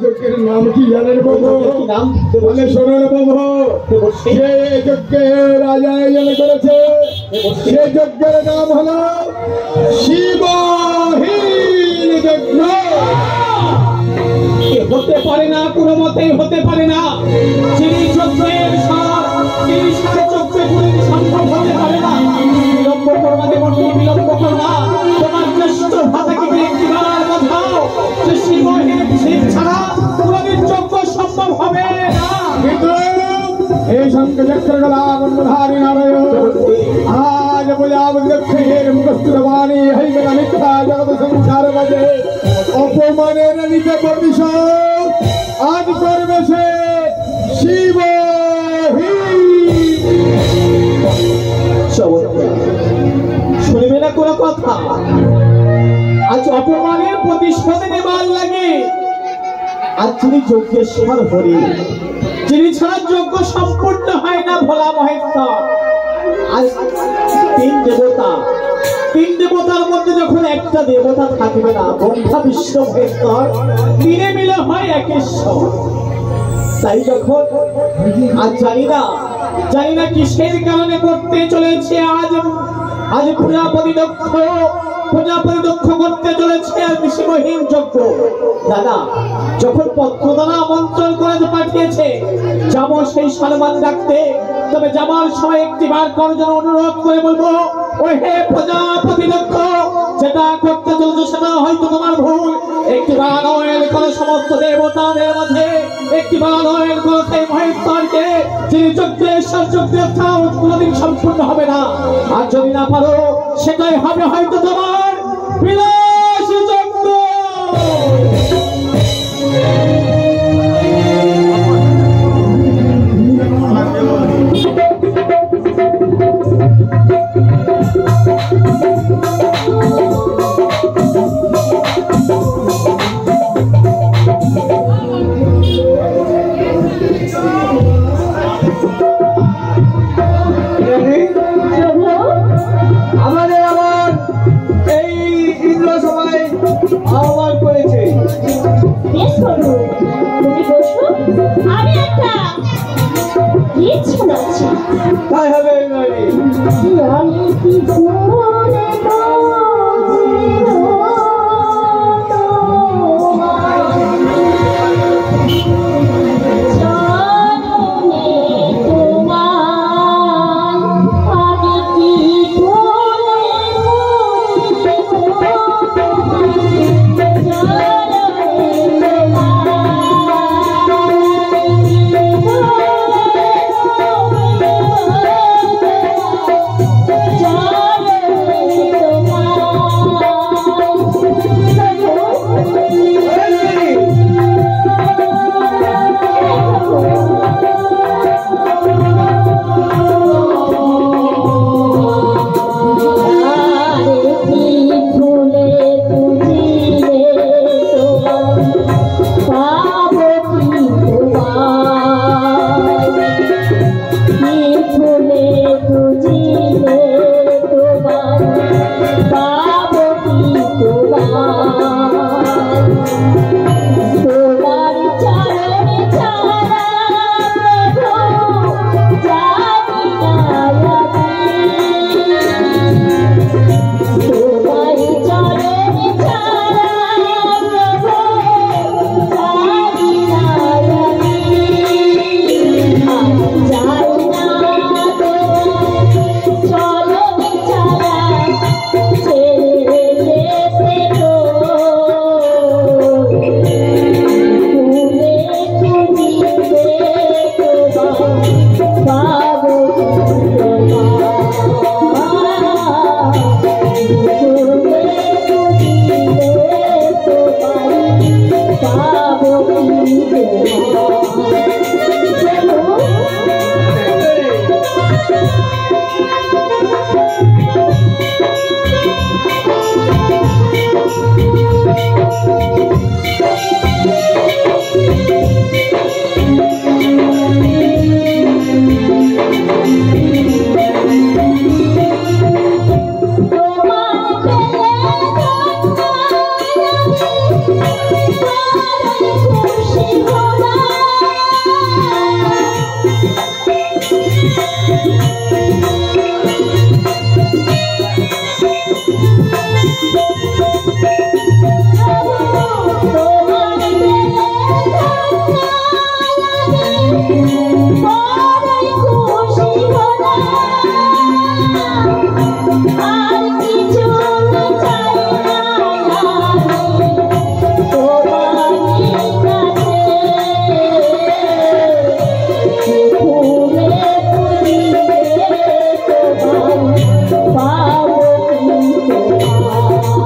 যজ্ঞের নাম কি জানেন বাবু? কি নাম? বলে শোনেন বাবু, দেবশ্রী, যে যজ্ঞের রাজা আয়োজন করেছে, সে যজ্ঞের নাম হলো শিবহীন যজ্ঞ। হতে পারে না, কোনো মতেই হতে পারে না। যিনি যজ্ঞের সার, তিনি সার যজ্ঞে কোনোদিন সম্ভব হতে পারে না। বিলম্ব করবা দেবশ্রী, বিলম্ব করবা। তোমার জ্যেষ্ঠ ভাতাকে একটিবার বোঝাও যে শিব ছাড়া কোনোদিন যজ্ঞ সম্ভব হবে না। কিন্তু এই শঙ্কচক্র গদাপদ্মধারী নারায়ণ আজ প্রজাপতি দক্ষের মুখস্থিত বাণী হইগলা মিথ্যা জগৎ সংসার বাজে অপমানের নিতে প্রতিশোধ আজ করবে সে শিবহীন। শুনবে না কোনো কথা? আজ অপমানের প্রতিশোধ নেবার লাগে আজ যিনি যজ্ঞের সীমার হরি, যিনি ছাড়া যজ্ঞ সম্পূর্ণ হয় না ভোলা মহেশ্বর। আজ তিন দেবতার মধ্যে যখন একটা দেবতা থাকবে না, ব্রহ্মা বিষ্ণু মহেশ্বর, তিনে মিলে হয় একেশ্বর। তাই যখন আজ জানি না কিসের কারণে করতে চলেছে আজ প্রজাপতি দক্ষ করতে চলেছে শিবহীন যজ্ঞ। দাদা যখন পত্র দ্বারা আমন্ত্রণ করে পাঠিয়েছে, যাবো সেই সম্মান রাখতে, তবে যাবার সময় একটিবার কারোর জন্য অনুরোধ করে বলবো, ও হে প্রজাপতি দক্ষ, যেটা করতে চলছে সেটা হয়তো তোমার ভুল। একটিবার নয়ন করে সমস্ত দেবতাদের মাঝে, একটিবার নয়ন করে সেই মহেশ্বরকে, যিনি যজ্ঞের যজ্ঞের কোনোদিন সম্পূর্ণ হবে না। আর যদি না পারো, সেটাই হবে হয়তো তোমার বিলাস যজ্ঞ। আমার এই ইন্দ্র সবাই আহ্বান করেছে। বেশ করো, তুমি বসো, আমি একটা গীত শোনাচ্ছি। তাই হবে আমি কি ভুলে আর কিছু চাই না তোমারই কাছে ফুলে ফুলিয়ে তোমার পাবো ফুলে ফুলিয়ে তোমার পাবো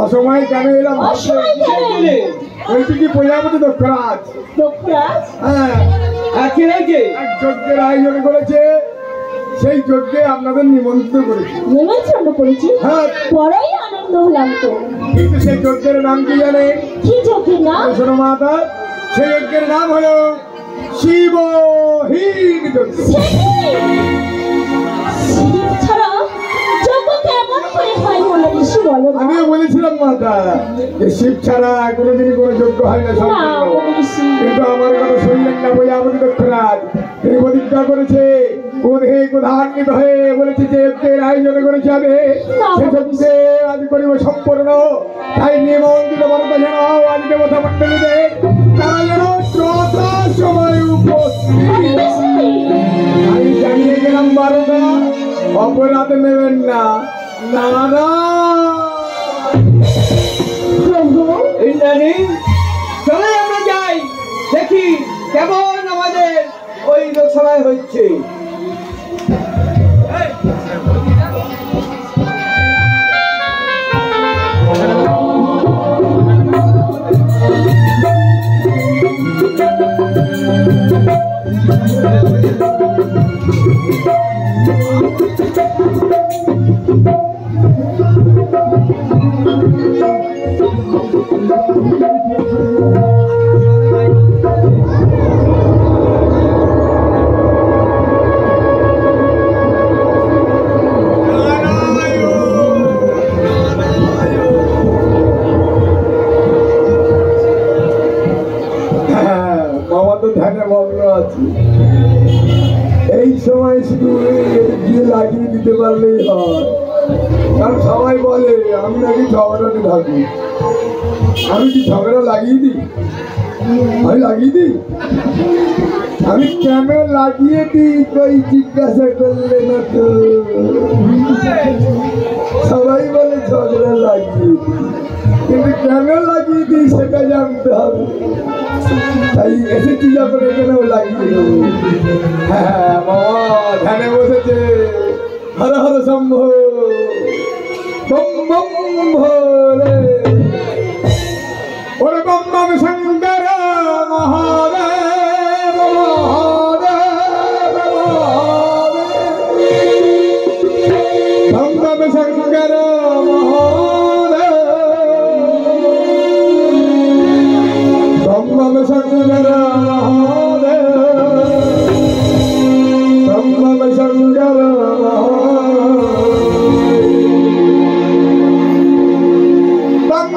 অসময় কেন এলাম? অসময় কেন এলে? বলছি কি প্রজাপতি দক্ষরাজ, দক্ষরাজ হ্যাঁ এক যজ্ঞের আয়োজন করেছে, সেই যজ্ঞে আপনাদের নিমন্ত্রণ করেছি। নিমন্ত্রণ করেছি? হ্যাঁ, বড়ই আনন্দ হলাম তো। কিন্তু সেই যজ্ঞের নাম কি জানেন? কি যজ্ঞের নাম? শোনো মাতা, সেই যজ্ঞের নাম হলো শিবহীন যজ্ঞ। শিব ছাড়া যজ্ঞ কেমন করে হয় বলো ঋষি, বলো না। আমিও বলেছিলাম মাতা যে শিব ছাড়া কোনোদিনই কোনো যজ্ঞ হয় না সম্পূর্ণ। কিন্তু আমার কথা শুনলেন না বলে আমাদের দক্ষরাজ তিনি প্রতিজ্ঞা করেছে, ক্রোধান্বিত হয়ে বলেছে যে যজ্ঞের আয়োজন করেছে আমি, সে যজ্ঞে আজ করিব সম্পূর্ণ। তাই নিমন্ত্রিত বর্গ যেন আজ দেবতা মন্ডলীদের তারা যেন যথার সময় উপস্থিত। আমি জানিয়ে গেলাম 12টা, অপরাধ নেবেন না। চলে আমরা যাই, দেখি কেমন আমাদের ওই লোকসভায় হচ্ছে। এই সময় শুধু গিয়ে লাগিয়ে দিতে পারলেই হয়। কারণ সবাই বলে আমি নাকি ঝগড়াতে থাকি। আমি কি ঝগড়া লাগিয়ে দিই? আমি লাগিয়ে দিই? আমি কেন লাগিয়ে দিই কই জিজ্ঞাসা করলে না তো? সবাই বলে ঝগড়া লাগিয়ে দিই, কিন্তু কেন লাগিয়ে দিই সেটা জানতে হবে। তাই এসেছি যখন এখানেও লাগিয়ে দেবো। হ্যাঁ বাবা ধ্যানে বসেছে। হর হর শম্ভো বম বম ভোলে, ওরে বম বম শঙ্কর মহাদেব মহাদেব মহাদেব, বম বম শঙ্কর মহাদেব, বম বম শঙ্কর মহাদেব, বম বম শঙ্কর মহাদেব, বম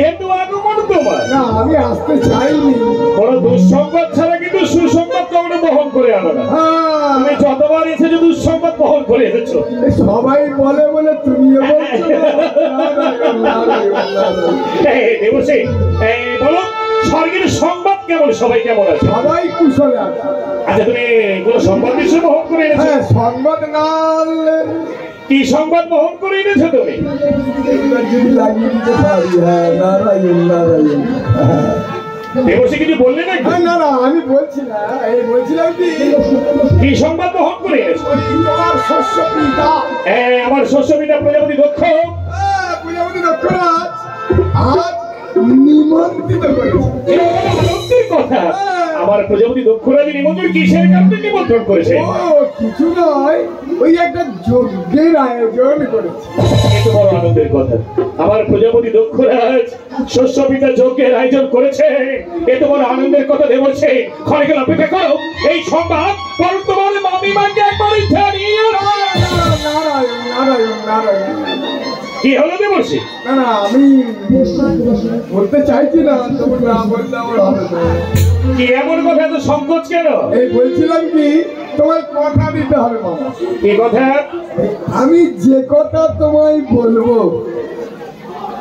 হেতু আগমন তোমার? না, আমি আসতে চাইনি। বড় দুঃসংবাদ ছাড়া কিন্তু সুসংবাদ কখনো বহন করে আনো না। হ্যাঁ, তুমি যতবার এসেছো দুঃসংবাদ বহন করে এসেছো। সবাই বলে বলে তুমিও বলছো। নারায়ণ, নারায়ণ, নারায়ণ। দেবশ্রী, বলো স্বর্গের সংবাদ কেমন? সবাই কেমন আছে? সবাই কুশলে আছে। আচ্ছা, তুমি কোন সংবাদ বিষয় বহন করে এনেছো? হ্যাঁ, সংবাদ না আনলে কি সংবাদ বহন করে এনেছো তুমি? যদি লাগিয়ে দিতে পারি। হ্যাঁ, নারায়ণ, নারায়ণ। দেবশ্রী কিছু বললে নাকি? হ্যাঁ, না না, আমি বলছি না, এই বলছিলাম কি সংবাদ বহন করে এনেছো? তোমার শস্য পিতা, আমার শস্য পিতা প্রজাপতি দক্ষ প্রজাপতি দক্ষরাজ আজ নিমন্ত্রিত করেছে। আনন্দের কথা। আমার প্রজাপতি দক্ষরাজ নিমন্ত্রণ কিসের কারণে নিমন্ত্রণ করেছে? ও কিছু নয়, ওই একটা যজ্ঞের আয়োজন করেছে। এত বড় আনন্দের কথা। আমার প্রজাপতি দক্ষরাজ শস্য পিতা যজ্ঞের আয়োজন করেছে, এত বড় আনন্দের কথা দেবশ্রী। ক্ষণিকের অপেক্ষা করো, এই সংবাদ বর্তমানে মামিমাকে একবার জানিয়ে। নারায়ণ, নারায়ণ, নারায়ণ। কি হলো দেবশ্রী? না না, আমি বলতে চাইছি না, তুমি না বললে আমার হবে না। কি এমন কথা, এত সংকোচ কেন? এই বলছিলাম কি, তোমায় কথা দিতে হবে মামা। কি কথা? আমি যে কথা তোমায় বলবো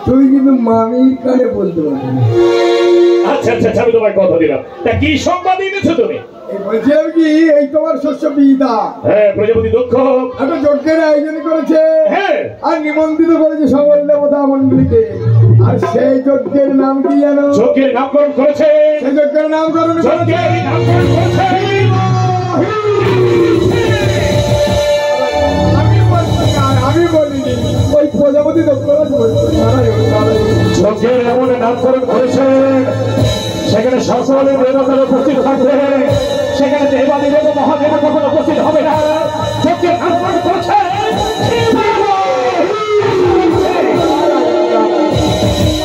তুমি কিন্তু মামির কানে বলতে পারবে না। আচ্ছা আচ্ছা, আমি তোমার কথা দিলাম। তা কি সংবাদ এনেছো তুমি? এই বলছিলাম কি, এই তোমার শস্য পিতা প্রজাপতি দক্ষ একটা যজ্ঞের আয়োজন করেছে, হ্যাঁ, আর নিমন্ত্রিত করেছে সকল দেবতা মন্ডলীকে। আর সেই যজ্ঞের নাম কি জানো? যজ্ঞের নামকরণ করেছে। সেই যজ্ঞের নামকরণ যজ্ঞের নামকরণ করেছে। আমি বলিনি, ওই প্রজাপতি দক্ষরাজ বলছে। যজ্ঞের এমন নামকরণ করেছে, সেখানে সকলের দেবতারা উপস্থিত থাকবে, সেখানে দেবাদিদেব মহাদেব কখনো উপস্থিত হবে না। যজ্ঞের নামকরণ করেছে।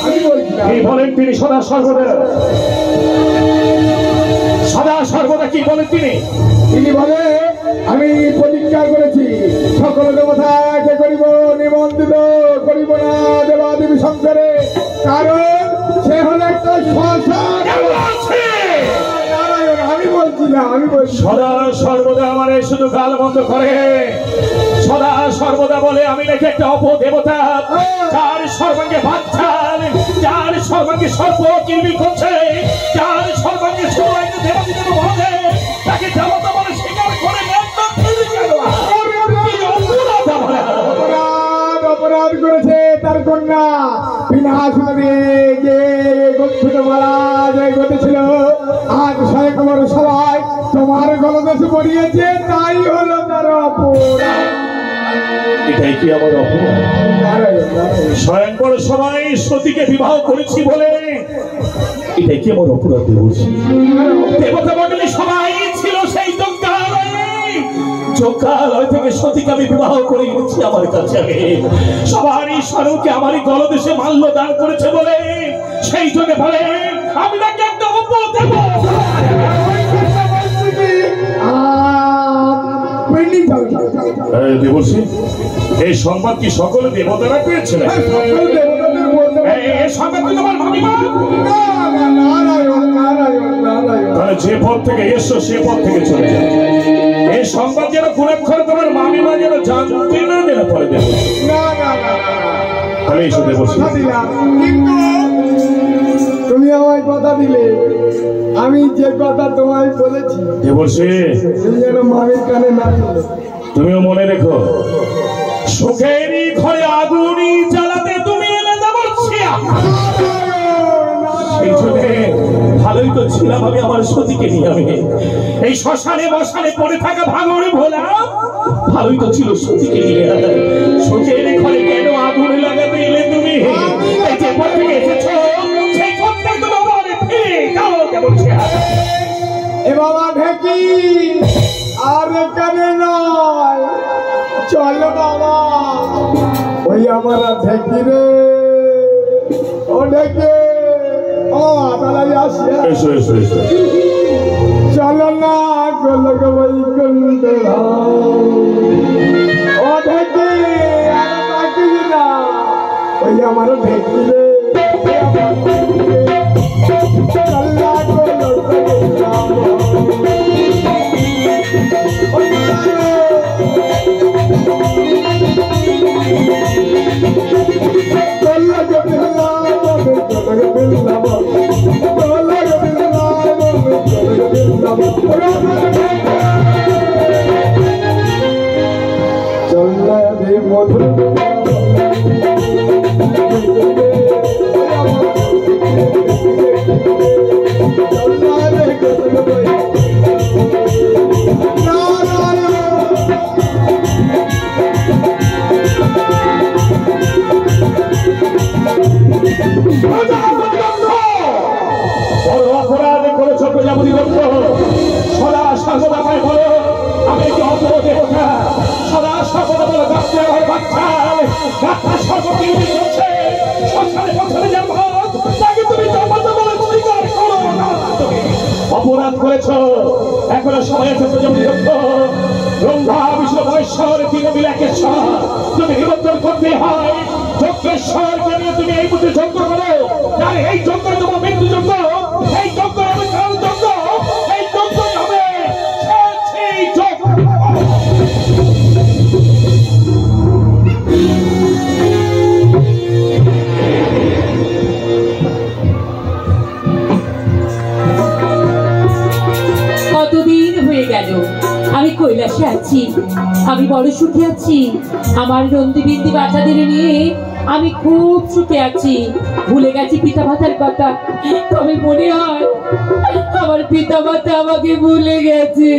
আমি বলছিলাম কি বলেন তিনি সদা সর্বদা? সদা সর্বদা কি বলেন তিনি? তিনি বলে, আমি প্রতিজ্ঞা করেছি সকল দেবতাকে করিব নিমন্ত্রিত করিব না দেবাদেবী শঙ্করে, কারণ সে হলো একটা শ্মশান। নারায়ণ, আমি বলছি না, আমি বলছি। সদা সর্বদা আমার শুধু গাল বন্ধ করে, সদা সর্বদা বলে আমি নাকি একটা অপদেবতা, যার সর্বাঙ্গে বাচ্চান, যার সর্বাঙ্গে সর্ব কিলবিল করছে, যার সর্বাঙ্গে শুধু একটা দেবাদিদেব বলে, তাকে দেবতা বলে স্বীকার করে নেন। অপরাধ করেছে তার কন্যা বিনাশুনে যে গচ্ছিত মারা যে ঘটেছিল, আজ স্বয়ংবর সবাই তোমার গলদেশে পড়িয়েছে, তাই হলো তার অপরাধ। এটাই কি আমার অপরাধ? স্বয়ংবর সবাই সতীকে বিবাহ করেছি বলে এটাই কি আমার অপরাধ? দেবতা মন্ডলী সবাই ছিল সেই যজ্ঞালয় থেকে সতীকে আমি বিবাহ করে এনেছি আমার কাছে। সবারই স্বরূপকে আমারই গলদেশে মাল্য দান করেছে বলে সেই জন্য বলে আমি নাকি একটা অপদেব। দেবশ্রী, এই সংবাদ কি সকলে দেবতারা পেয়েছিলেন? এই সংবাদ কি তোমার মামিমা? তাহলে যে পথ থেকে এসো সে পথ থেকে চলে যাও। এই সংবাদ যেন কোন তোমার মামিমা যেন জানতে না যেন পরে দেব। তাহলে এসো দেবশ্রী। কিন্তু তুমি আমায় কথা দিলে, আমি যে কথা তোমায় বলেছি দেবশ্রী তুমি যেন মামির কানে না চলে। তুমিও মনে রেখো, সুখেরই ঘরে আগুনই জ্বালাতে তুমি এলে দেবশ্রী। সেই জন্য ভালোই তো ছিলাম আমি আমার সতীকে নিয়ে। আমি এই শ্মশানে বসানে পড়ে থাকা ভাঙড়ে ভোলাম, ভালোই তো ছিল সতীকে নিয়ে। সুখের ঘরে কেন আগুন লাগাতে এলে তুমি? এই যে পথ থেকে এসেছো সেই পথটা তো বাবা ফিরে দাও দেবশ্রী। এ বাবা ঢেকি আর এখানে নয়, চল বাবা ওই আমার ঢেকি রে, ও ঢেকে ও তাহলে আসি। এসো এসো এসো। চলো না গোলক বৈকুণ্ঠ ও ঢেকি আর থাকিস না, ওই আমার ঢেকি রে। বড় অপরাধ করেছ প্রজাপতি দত্ত। সদা সর্বদা পায় বলো আমি কি অপর দেবতা? সদা সর্বদা বলো গাছটা আমার বাচ্চা গাছটা সর্বকে করছে শ্মশানে পৌঁছাতে যাব তাকে তুমি জমাতে বলে অধিকার করো না। অপরাধ করেছ, এখনো সময় আছে প্রজাপতি দত্ত। ব্রহ্মা বিষ্ণু মহেশ্বর তিন মিলে একেশ্বর, তুমি নিমন্ত্রণ করতে হয় যজ্ঞেশ্বরকে নিয়ে তুমি এই বুঝে যজ্ঞ করো। আর এই যজ্ঞ তোমার মৃত্যু যজ্ঞ, এই যজ্ঞ হবে কাল যজ্ঞ, এই যজ্ঞই হবে সেই যজ্ঞ। কতদিন হয়ে গেল আমি কৈলাসে আছি, আমি বড় সুখে আছি। আমার নন্দীবিন্দি বাচ্চাদের নিয়ে আমি খুব সুখে আছি। ভুলে গেছি পিতা মাতার কথা, তবে মনে হয় আমার পিতা মাতা আমাকে ভুলে গেছে।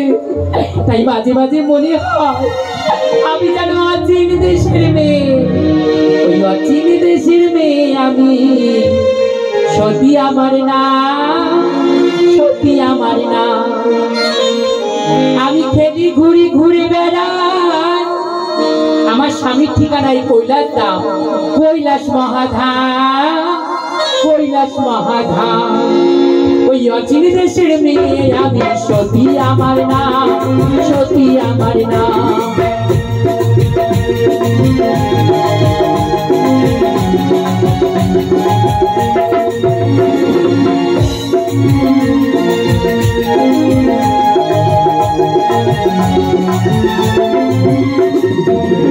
তাই মাঝে মাঝে মনে হয় আমি যেন অচিন দেশের মেয়ে, ওই অচিন দেশের মেয়ে আমি। সতী আমার নাম, সতী আমার নাম। আমি খেলি ঘুরি ঘুরে বেড়াই, আমার স্বামীর ঠিকানায় কৈলাস ধাম, কৈলাস মহাধাম, কৈলাস মহাধাম। ওই অচিন দেশের মেয়ে আমি, সতী আমার নাম, সতী আমার নাম।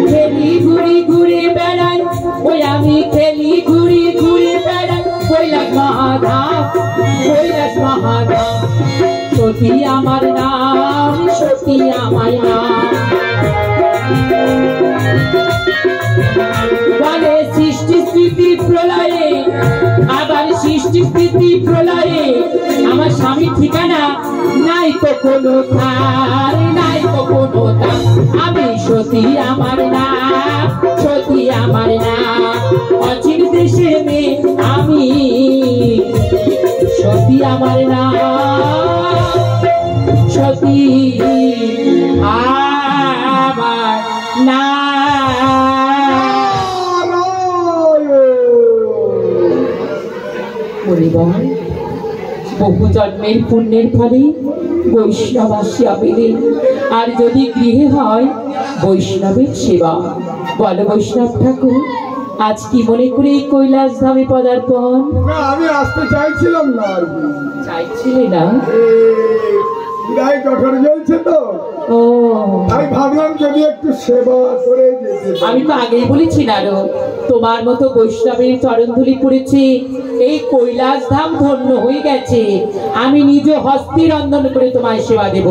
খেলি ঘুরি ঘুরে বেড়াই, ওই আমি খেলি ঘুরি ঘুরে বেড়াই, কৈলাস মহাধাম, কৈলাস মহাধাম। সতী আমার নাম, সতী আমার নাম। বলে সৃষ্টি স্থিতি প্রলয়ে, আবার সৃষ্টি স্থিতি প্রলয়ে আমার স্বামী ঠিকানা নাই তো কোনো ধার, নাই তো কোনো ধার। আমি সতী আমার নাম, সতী আমার নাম। অচিন দেশের মেয়ে আমি, সতী আমার নাম, সতী আমার নাম। পরিবার বহু জন্মের পুণ্যের ফলে বৈষ্ণব আসিয়া পেলে, আর যদি গৃহে হয় বৈষ্ণবের সেবা। বল বৈষ্ণব ঠাকুর, আজ কি মনে করে এই কৈলাস ধামে পদার্পণ? না, আমি আসতে চাইছিলাম না আর কি। চাইছিলে না? গায়ে জঠর জ্বলছে তো, ও আমি ভাবলাম যদি একটু সেবা করে যেতে পারি। আমি তো আগেই বলেছি না রো, তোমার মতো বৈষ্ণবের চরণধুলি পড়েছে, এই কৈলাস ধাম ধন্য হয়ে গেছে। আমি নিজ হস্তে রন্ধন করে তোমায় সেবা দেব।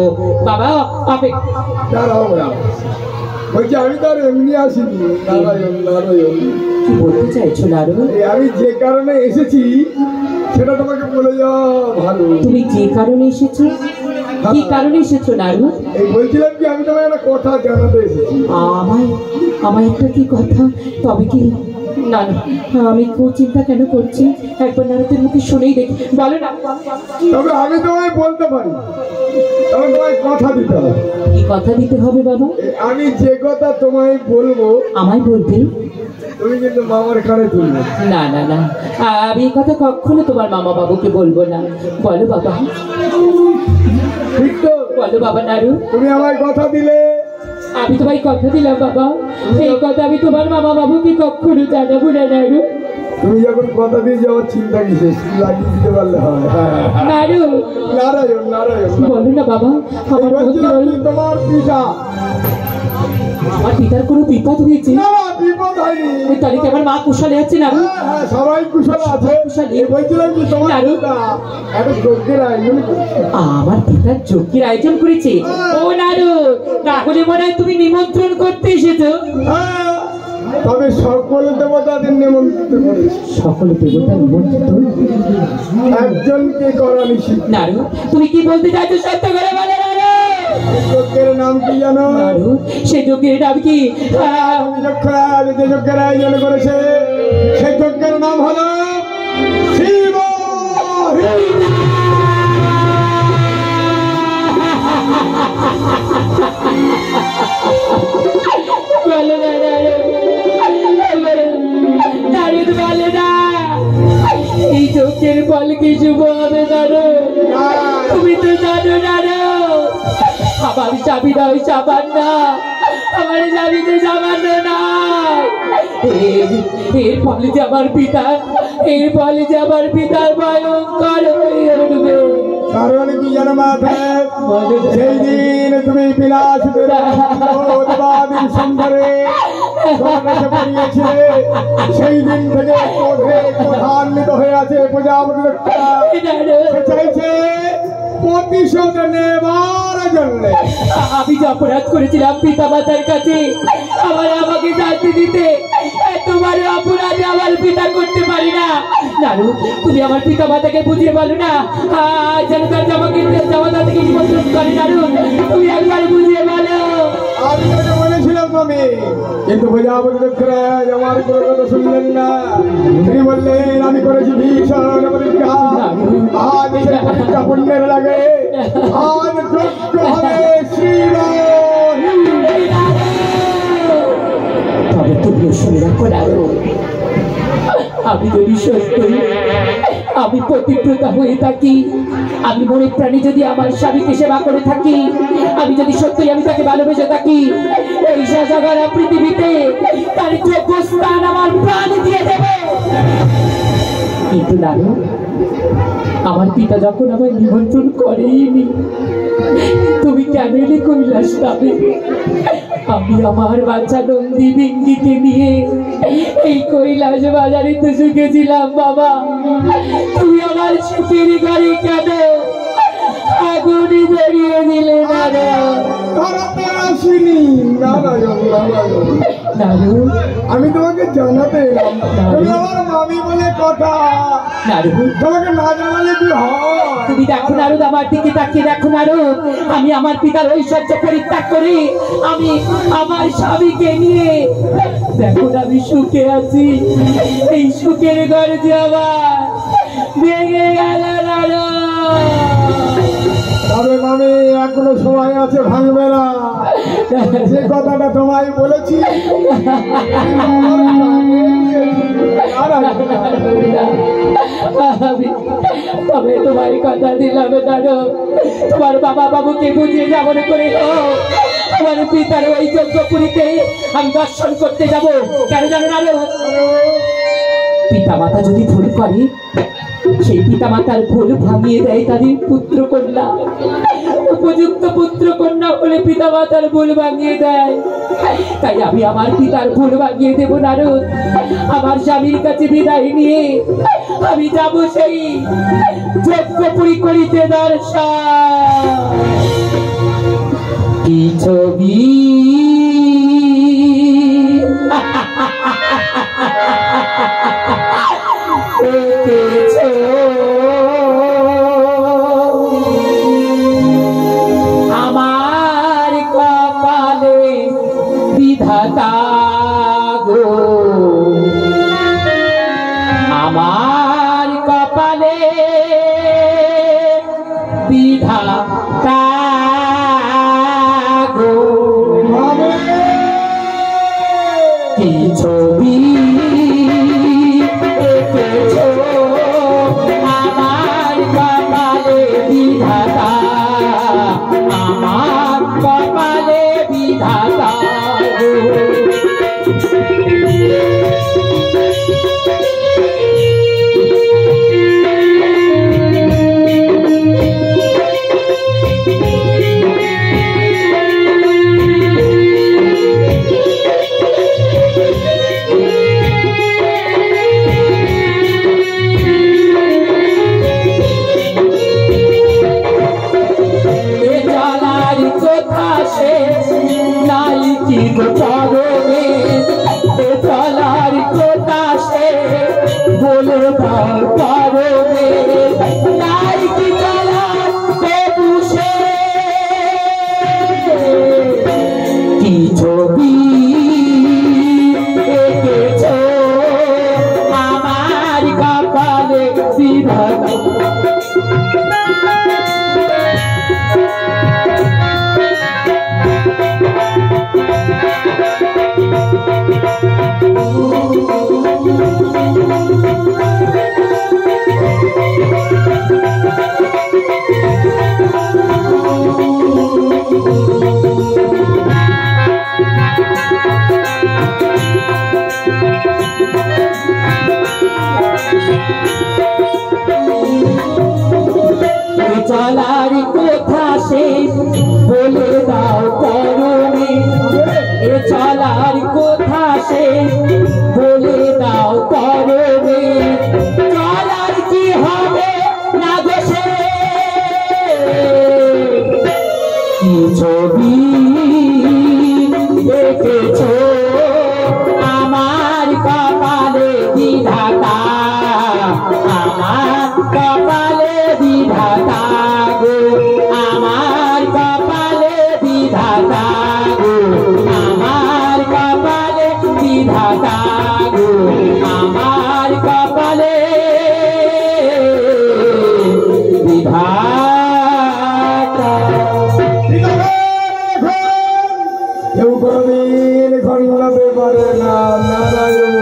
বাবা দাঁড়াও না, বলছি আমি তো আর এমনি আসিনি। নারায়ণ নারায়ণ। কি বলতে চাইছো নারু? আমি যে কারণে এসেছি সেটা তোমাকে বলে যাওয়া ভালো। তুমি যে কারণে এসেছো, কি কারণে এসেছো নারু? এই বলছিলাম কি আমি তোমায় একটা কথা জানাতে এসেছি। আমায় আমায় একটা কি কথা? তবে কি? না না, আমি খুব চিন্তা কেন করছি, একবার নারদের মুখে শুনেই দেখি। বলো না। তবে আমি তোমায় বলতে পারি, তবে তোমায় কথা দিতে হবে। কি কথা দিতে হবে বাবা? আমি যে কথা তোমায় বলবো আমায় বলবে, তুমি কিন্তু মামার কানে তুলবে। না না না, আমি এই কথা কখনো তোমার মামা বাবুকে বলবো না। বলো বাবা। ঠিক তো? বলো বাবা নারু। তুমি আমায় কথা দিলে। আমি তোমায় কথা দিলাম বাবা, এই কথা আমি তোমার মামা বাবুকে কখনো জানাবো না নারু। তুমি যখন কথা দিয়ে যাওয়ার চিন্তা কিসে, লাগিয়ে দিতে পারলে হয়। নারু। নারায়ণ নারায়ণ। বলো না বাবা, আমার তোমার পিতা। আমার পিতার কোনো বিপদ হয়েছে? না বিপদ হয়নি। তাহলে কি আমার মা কুশলে আছে নারু? সবাই কুশল আছে। বলছিলাম কি তোমার পিতা একটা যজ্ঞের আয়োজন করেছে। আমার পিতার যজ্ঞের আয়োজন করেছে? ও নারু, তাহলে মনে হয় তুমি নিমন্ত্রণ করতে এসেছো। তবে সকল দেবতাদের নিমন্ত্রিত করেছে। সকল দেবতা নিমন্ত্রিত? একজনকে করা নিষিদ্ধ। নারু, তুমি কি বলতে চাইছো সত্য করে বলো নারু। যজ্ঞের নাম কি জানো? নারু, সেই যজ্ঞের নাম কি? যে যজ্ঞের আয়োজন করেছে সেই যজ্ঞের নাম হলো বলো না নারদ, বলো না এই চোখের ফল কি শুভ হবে নারদ? তুমি তো জানো নারদ, আমার স্বামী নয় সামান্য, আমার স্বামী তো সামান্য না। এর ফলে যে আমার পিতা, এর ফলে যে আমার পিতার ভয়ঙ্কর হয়ে উঠবে। কারণ কি জানো মাথা, সেই দিন তুমি বিলাসিতের সম্বরে পড়িয়েছিলে, সেই দিন থেকে ক্রোধান্বিত হয়ে আছে প্রজাপতি চাইছে প্রতিশোধ নেবার জন্য। আমি যে অপরাধ করেছিলাম পিতা মাতার কাছে, আমাকে শাস্তি দিতে, তোমার অপরাধ আমার পিতা করতে পারি না। নারু, তুমি আমার পিতা মাতাকে বুঝিয়ে বলো না যেন তার জামাকে জামাতা থেকে নিমন্ত্রণ করে। নারু, তুমি একবার বুঝিয়ে বলো। আমি তোকে বলেছিলাম আমি, কিন্তু প্রজাপতি দক্ষরাজ আমার কোনো কথা শুনলেন না। তিনি বললেন আমি করেছি ভীষণ পরীক্ষা, আজ পরীক্ষা পুণ্যের লাগে, আজ যোগ্য হবে শ্রীরাম। তবে তুমি শুনে রাখো নারু, আমি যদি সত্যি আমি পতিব্রতা হয়ে থাকি, আমি মনে প্রাণী যদি আমার স্বামীকে সেবা করে থাকি, আমি যদি সত্যি আমি তাকে ভালোবেসে থাকি, এই সাজাগারা পৃথিবীতে তার যোগ্য স্থান আমার প্রাণ দিয়ে দেবে। কিন্তু নারু, আমার পিতা যখন আমার নিমন্ত্রণ করেইনি, তুমি কেন এলে কৈলাস যাবে? আমি আমার বাচ্চা নন্দী বিঙ্গিকে নিয়ে এই কৈলাস বাজারে তো শুকেছিলাম বাবা। তুমি আমার সুখের ঘরে কেন আগুনে ধরিয়ে দিলে নারু? নারু, আমি তোমাকে জানাতে এলাম, তুমি আমার মামি বলে কথা, নারু তোমাকে না জানালে কি হয়? তুমি দেখো নারদ, আমার দিকে তাকিয়ে দেখো নারদ, আমি আমার পিতার ঐশ্বর্য পরিত্যাগ করি, আমি আমার স্বামীকে নিয়ে দেখো না আমি সুখে আছি। এই সুখের ঘর যে আমার ভেঙে গেল নারদ। তবে মামি এখনো সময় আছে, ভাঙবে না। যে কথাটা তোমায় বলেছি তবে তোমার কথা দিলাম দাদু, তোমার বাবা বাবুকে বুঝিয়ে যাবো করে তোমার পিতার ওই যজ্ঞপুরীতে আমি দর্শন করতে যাব। কেন জানো না, পিতা মাতা যদি ভুল করে, সেই পিতা মাতার ভুল ভাঙিয়ে দেয় তাদের পুত্র কন্যা। উপযুক্ত পুত্র কন্যা বলে পিতা মাতার ভুল ভাঙিয়ে দেয়। তাই আমি আমার পিতার ভুল ভাঙিয়ে দেব নারদ। আমার স্বামীর কাছে বিদায় নিয়ে আমি যাব সেই যজ্ঞপুরী করিতে দর্শন। কি ছবি আমার কপালে বিধাতা গো, আমার কপালে বিধাতা গো। কি ছবি এঁকেছো আমার কপালে বিধাতা, আমার কপালে বিধাতা গো। চলার কথা সে বলে পারবে নাই কি চলার বসে। কি ছবি এঁকেছো আমার কপালে বিধাতা। কেউ কোনোদিন খণ্ডাতে পারে না। নারায়ণ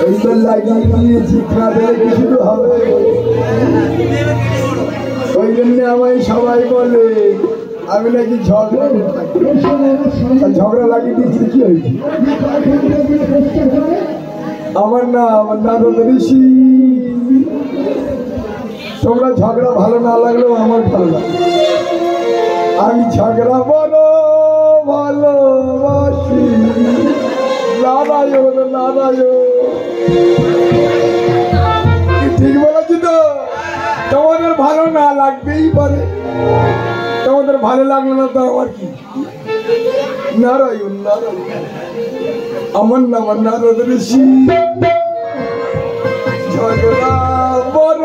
এইবার লাগিয়ে দিয়েছি, খাবে কিছু তো হবে। ওই জন্য আমায় সবাই বলে আমি নাকি ঝগড়া লাগিয়ে দিয়েছি। কি হয়েছে? আমার নাম নারদ ঋষি। তোমরা ঝগড়া ভালো না লাগলেও আমার ভালো লাগে। আমি ঝগড়া বড় ভালোবাসি। নারায়ণ নারায়ণ, ঠিক বলেছি তো? তোমাদের ভালো না লাগতেই পারে, তোমাদের ভালো লাগলো না তো আমার কি? নারায়ণ নারায়ণ, আমার নাম নারদ ঋষি। ঝগড়া বড়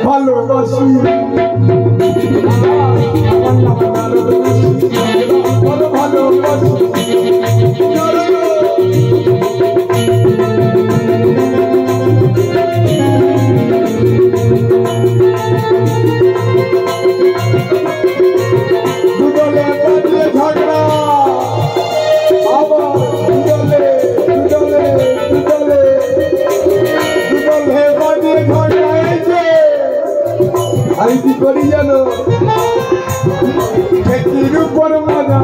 ভালোবাসি। আমার নাম নারদ ঋষি, বড় ভালোবাসি। আমি কি করি জানো? খেতির উপর মজা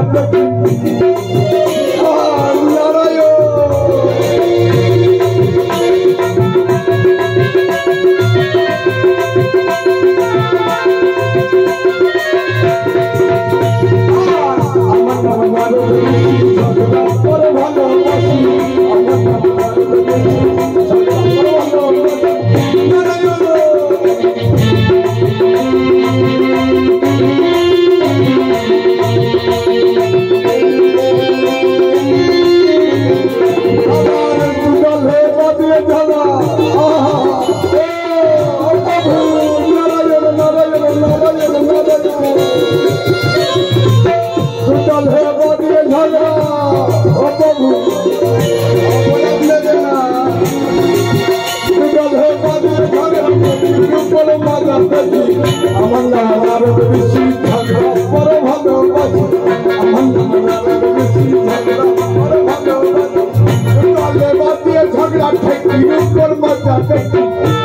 আমার নাম নারদ ঋষি। ঝগড়া বড় ভালোবাসি। আমার নাম নারদ ঋষি। ঝগড়া বড় ভালোবাসি। দুটালে বাজিয়ে ঝগড়া ঠেকির উপর মজা দেখি।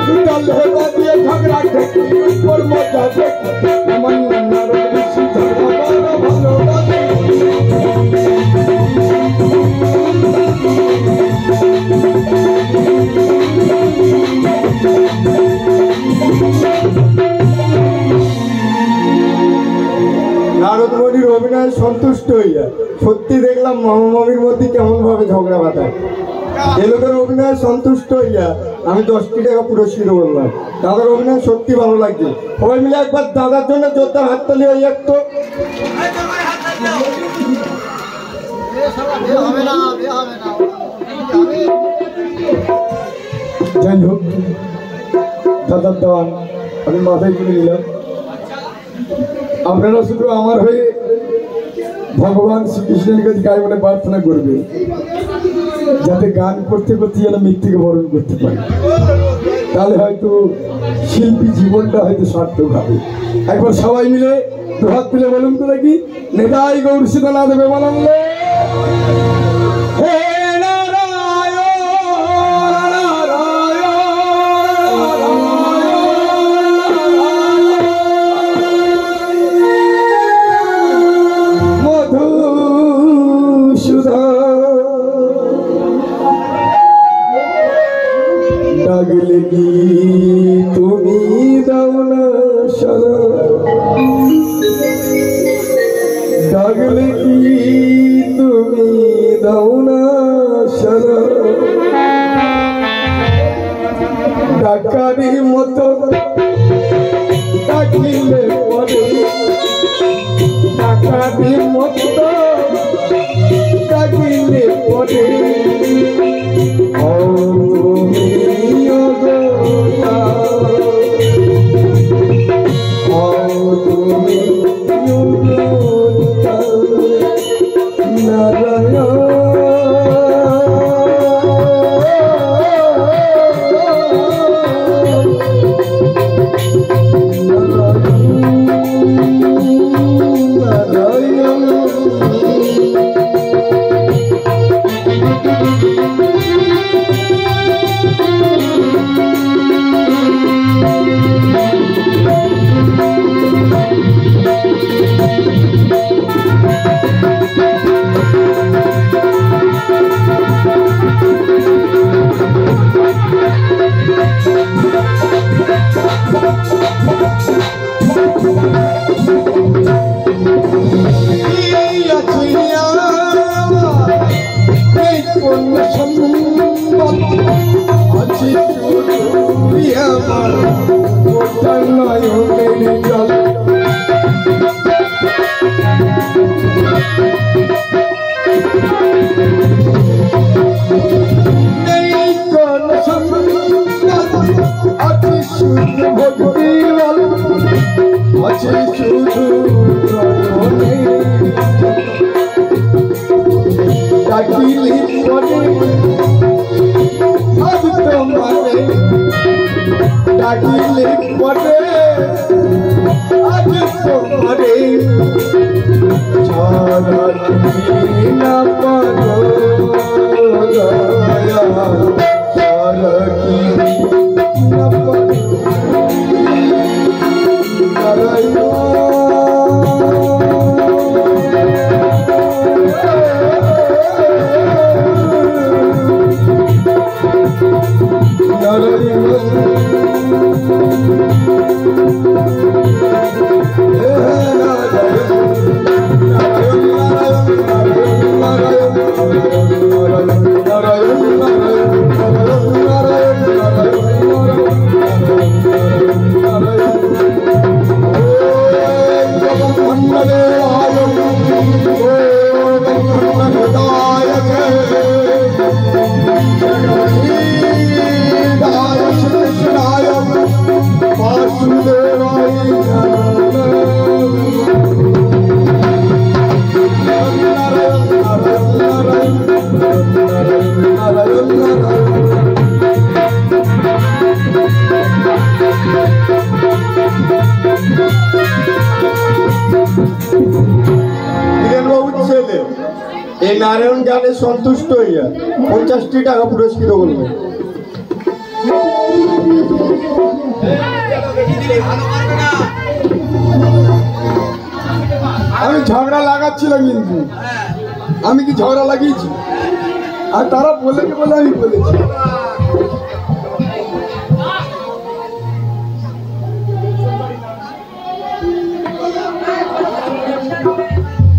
দুটালে বাজিয়ে ঝগড়া ঠেকির উপর মজা দেখি। আমার নাম নারদ ঋষি। ঝগড়া বড় ভালোবাসি। নারদমণির অভিনয় সন্তুষ্ট হইয়া সত্যি দেখলাম মামামামির মধ্যে কেমন ভাবে ঝগড়া বাঁধায়। এ লোকের অভিনয় সন্তুষ্ট হইয়া আমি 10টি টাকা পুরস্কৃত বললাম। দাদার অভিনয় সত্যি ভালো লাগছে। সবাই মিলে একবার দাদার জন্য জোরদার হাততালি হয়ে যাক তো। যাই হোক, দাদার দেওয়ান আমি মাথায় তুলে নিলাম। আপনারা শুধু আমার হয়ে ভগবান শ্রীকৃষ্ণের কাছে গায়ে মনে প্রার্থনা করবেন, যাতে গান করতে করতে যেন মৃত্যুকে বরণ করতে পারি। তাহলে হয়তো শিল্পী জীবনটা হয়তো সার্থক হবে। একবার সবাই মিলে হাত তুলে বলুন তো দেখি, নেতাই গৌর সীতানাথ প্রেমানন্দ। ডাকলে কি তুমি দাও না সারা, ডাকলে কি তুমি দাও না সারা, ডাকারি মতো ডাকিলে পরে, ডাকারি মতো ডাকিলে পরে নারায়ণ এই নারায়ণ গানে সন্তুষ্ট হইয়া 50টি টাকা পুরস্কৃত করবে। আমি ঝগড়া লাগাচ্ছিলাম, কিন্তু আমি কি ঝগড়া লাগিয়েছি? আর তারা বলেছে বলে আমি বলেছি।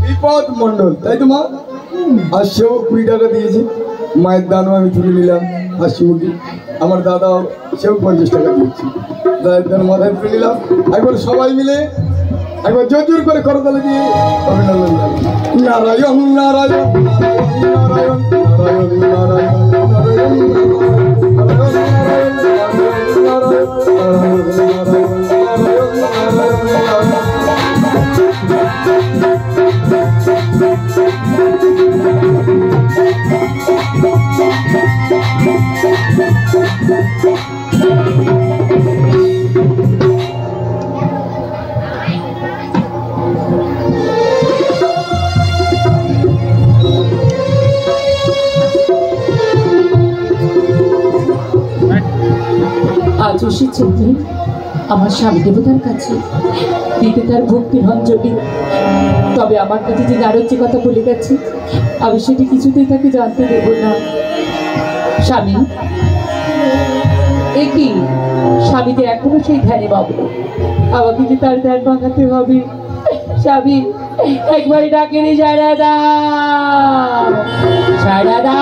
বিপদ মন্ডল, তাই তো মা? আর সেও 20 টাকা দিয়েছে, মায়ের দানও আমি তুলে নিলাম। আর শিবকি আমার দাদাও সেও 50 টাকা দিয়েছে, দাদার দান মাথায় তুলে নিলাম। একবার সবাই মিলে একবার জোর জোর করে করতালি দিয়ে অভিনন্দন জানাই। নারায়ণ নারায়ণ নারায়ণ নারায়ণ নারায়ণ আজ এসেছেন আমার স্বামী দেবতার কাছে দিতে তার ভক্তির অঞ্জলি। তবে আমার কাছে যে নারদ যে কথা বলে গেছে, আমি সেটি কিছুতেই তাকে জানতে দেব না। স্বামী, একই স্বামীকে এখনো সেই ধ্যানে বাবু, আমাকে যে তার ধ্যান ভাঙাতে হবে। স্বামী একবারই ডাকেনি সারাদা সারাদা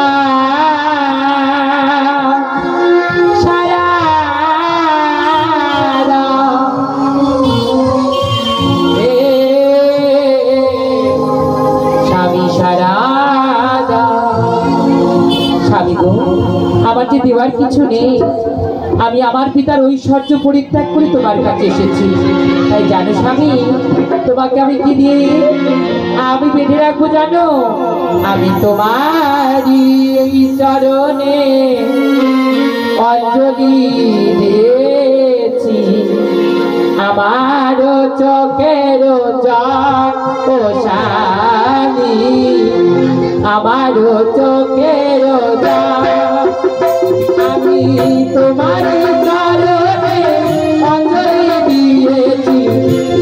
আমার যে দেওয়ার কিছু নেই, আমি আমার পিতার ঐশ্বর্য পরিত্যাগ করে তোমার কাছে এসেছি। তাই জানো স্বামী, তোমাকে আমি কি দিয়ে আমি বেঁধে রাখবো জানো? আমি তোমারই এই চরণে অঞ্জলি দিয়েছি। আমার চোখের জল ও স্বামী, আমার চোখের জল আমি তোমার চরণে অঞ্জলি দিয়েছি।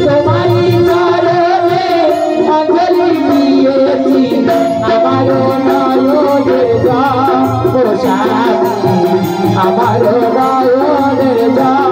তোমার চরণে অঞ্জলি দিয়েছি। আমার নয়নের জল ও স্বামী, আমার নয়নের জল।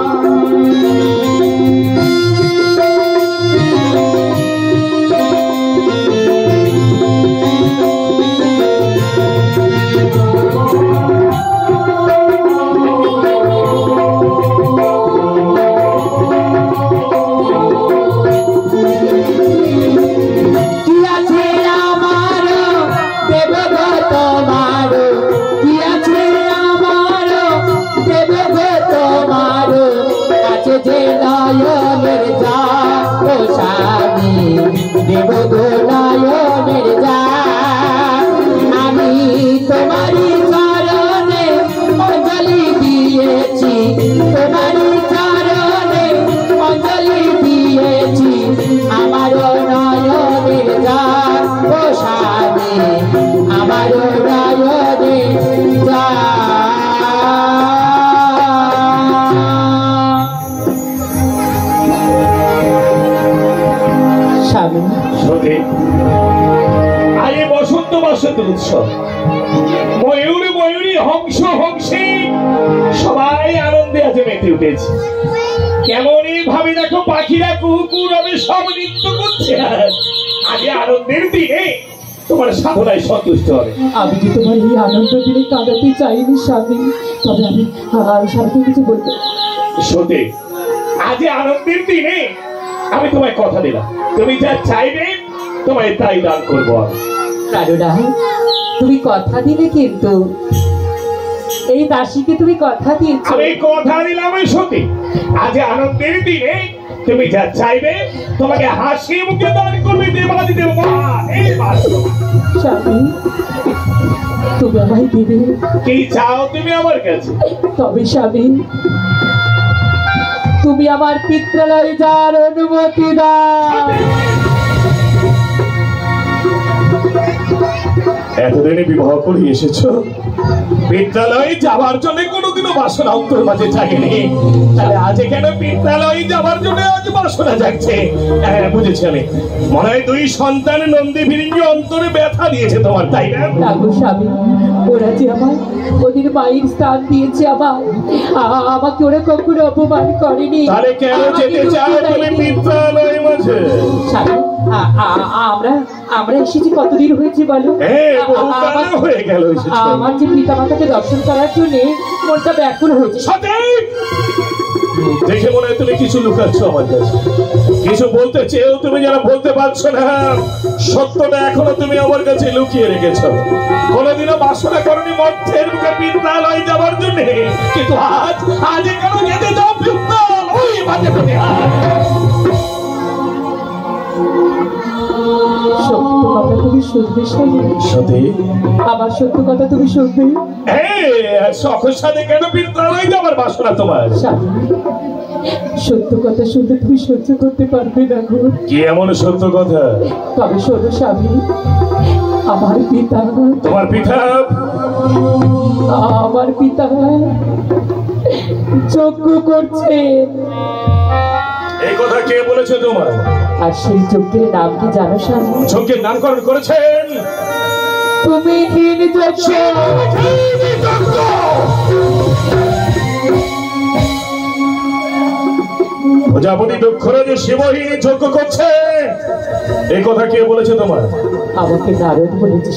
সত্যি আজ বসন্ত বসন্ত উৎসব, ময়ূর ময়ূরী হংস হংসে সবাই আনন্দে আজ মেতে উঠেছে। কেমনই ভাবে দেখো পাখিরা কুকু রবে সব নৃত্য করছে। আজ আনন্দের দিনে তোমার সাধনায় সন্তুষ্ট হবে। আমি যে তোমার এই আনন্দ দিনে কাঁদাতে চাইনি স্বামী, তবে আমি স্বামীকে কিছু বলতে। সত্যি আজ আনন্দের দিনে আমি তোমায় কথা দিলাম, তুমি যা চাইবে তোমায় তাই দান করবো। কারণা তুমি কথা দিলে, কিন্তু এই দাসীকে তুমি কথা দিয়েছো। আমি কথা দিলাম সত্যি আজ আনন্দের দিনে তুমি যা চাইবে তোমাকে হাসি মুখে দান করবে দেবাদিদেব মা। এই স্বামী তুমি আমায় দিবে? কি চাও তুমি আমার কাছে? তবে স্বামী তুমি আমার পিত্রালয়ে যাওয়ার অনুমতি দাও। এতদিনে বিবাহ করে এসেছো, বিদ্যালয়ে যাওয়ার জন্য কোনোদিনও বাসনা অন্তর মাঝে জাগেনি, তাহলে আজ কেন বিদ্যালয়ে যাওয়ার জন্য আজ বাসনা জাগছে? বুঝেছি আমি, মনে হয় দুই সন্তান নন্দী ভিরিঙ্গি অন্তরে ব্যথা দিয়েছে তোমার, তাই না? রাঘু স্বামী, ওরা যে আমার ওদের মায়ের স্থান দিয়েছে, আমাকে ওরা কখনো অপমান করেনি। তাহলে কেন যেতে চাও তুমি বিদ্যালয় মাঝে? আমরা এসেছি কতদিন হয়েছে বলো? হয়ে গেল। আমার যে পিতা মাতাকে দর্শন করার জন্য মনটা ব্যাকুল হয়েছে। দেখে মনে হয় তুমি কিছু লুকাচ্ছ আমার কাছে, কিছু বলতে চেয়েও তুমি যারা বলতে পারছো না। সত্যটা এখনো তুমি আমার কাছে লুকিয়ে রেখেছ। কোনোদিনও বাসনা করনি মধ্যের মুখে বিদ্যালয় যাবার জন্য, কিন্তু আজ কেন যেতে যাও বিদ্যালয় মাঝে পেতে? সত্য কথা তুমি শুনবে স্বামী, আমার সত্য কথা তুমি শুনবে। শখের সাথে কেন বিদ্যালয় যাবার বাসনা তোমার? সত্য কথা শুনতে তুমি সহ্য করতে পারবে না গো। কি এমন সত্য কথা? তবে শোনো স্বামী, আমার পিতা, তোমার পিতা, আমার পিতা যজ্ঞ করছে। এই কথা কে বলেছে তোমার? আর সেই যজ্ঞের নাম কি জানো স্বামী? যজ্ঞের নামকরণ করেছেন তুমি। প্রজাপতি দক্ষরাজে শিবহীন যজ্ঞ করছে, এই কথা কে বলেছে তোমার? আমাকে নারদ বলেছে।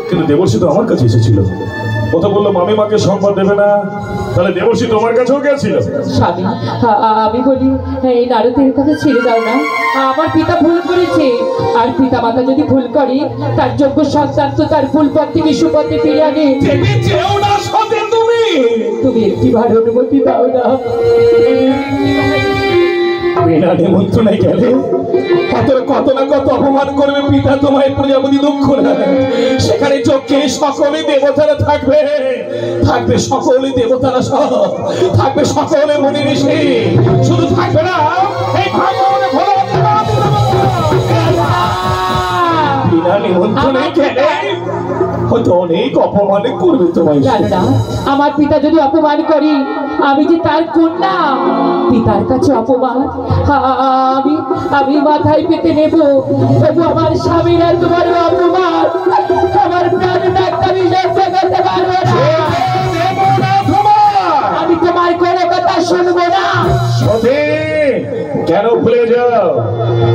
কিন্তু দেবর্ষি তো আমার কাছে এসেছিল, কথা বললো মামি মাকে সংবাদ দেবে না, তাহলে দেবর্ষি তোমার কাছেও গেছিল? স্বামী আমি বলি এই নারদের কথা ছেড়ে দাও না। আমার পিতা ভুল করেছে, আর পিতা মাতা যদি ভুল করে তার যোগ্য সন্তান তো তার ভুল পথ থেকে সুপথে ফিরে আনে। তুমি একটিবার অনুমতি দাও না। বিনা নিমন্ত্রণে গেলে কত না কত অপমান করবে পিতা তোমায় প্রজাপতি দক্ষরাজ। সেখানে চোখে সকলে দেবতারা থাকবে, থাকবে সকলে দেবতারা সহ, থাকবে সকলে মনি ঋষি, শুধু থাকবে না এই ভাগবনে বিনা নিমন্ত্রণে গেলে হয়তো অনেক অপমান করবে তোমায়। আমার পিতা যদি অপমান করি, আমি যে তার কন্যা, পিতার কাছে অপমান আমি মাথায় পেতে নেব, তবু আমার স্বামীর আর তোমার অপমান আমার প্রাণ আমি সহ্য করতে পারবো না। আমি তোমার কোনো কথা শুনবো না। কেন ভুলে যাও?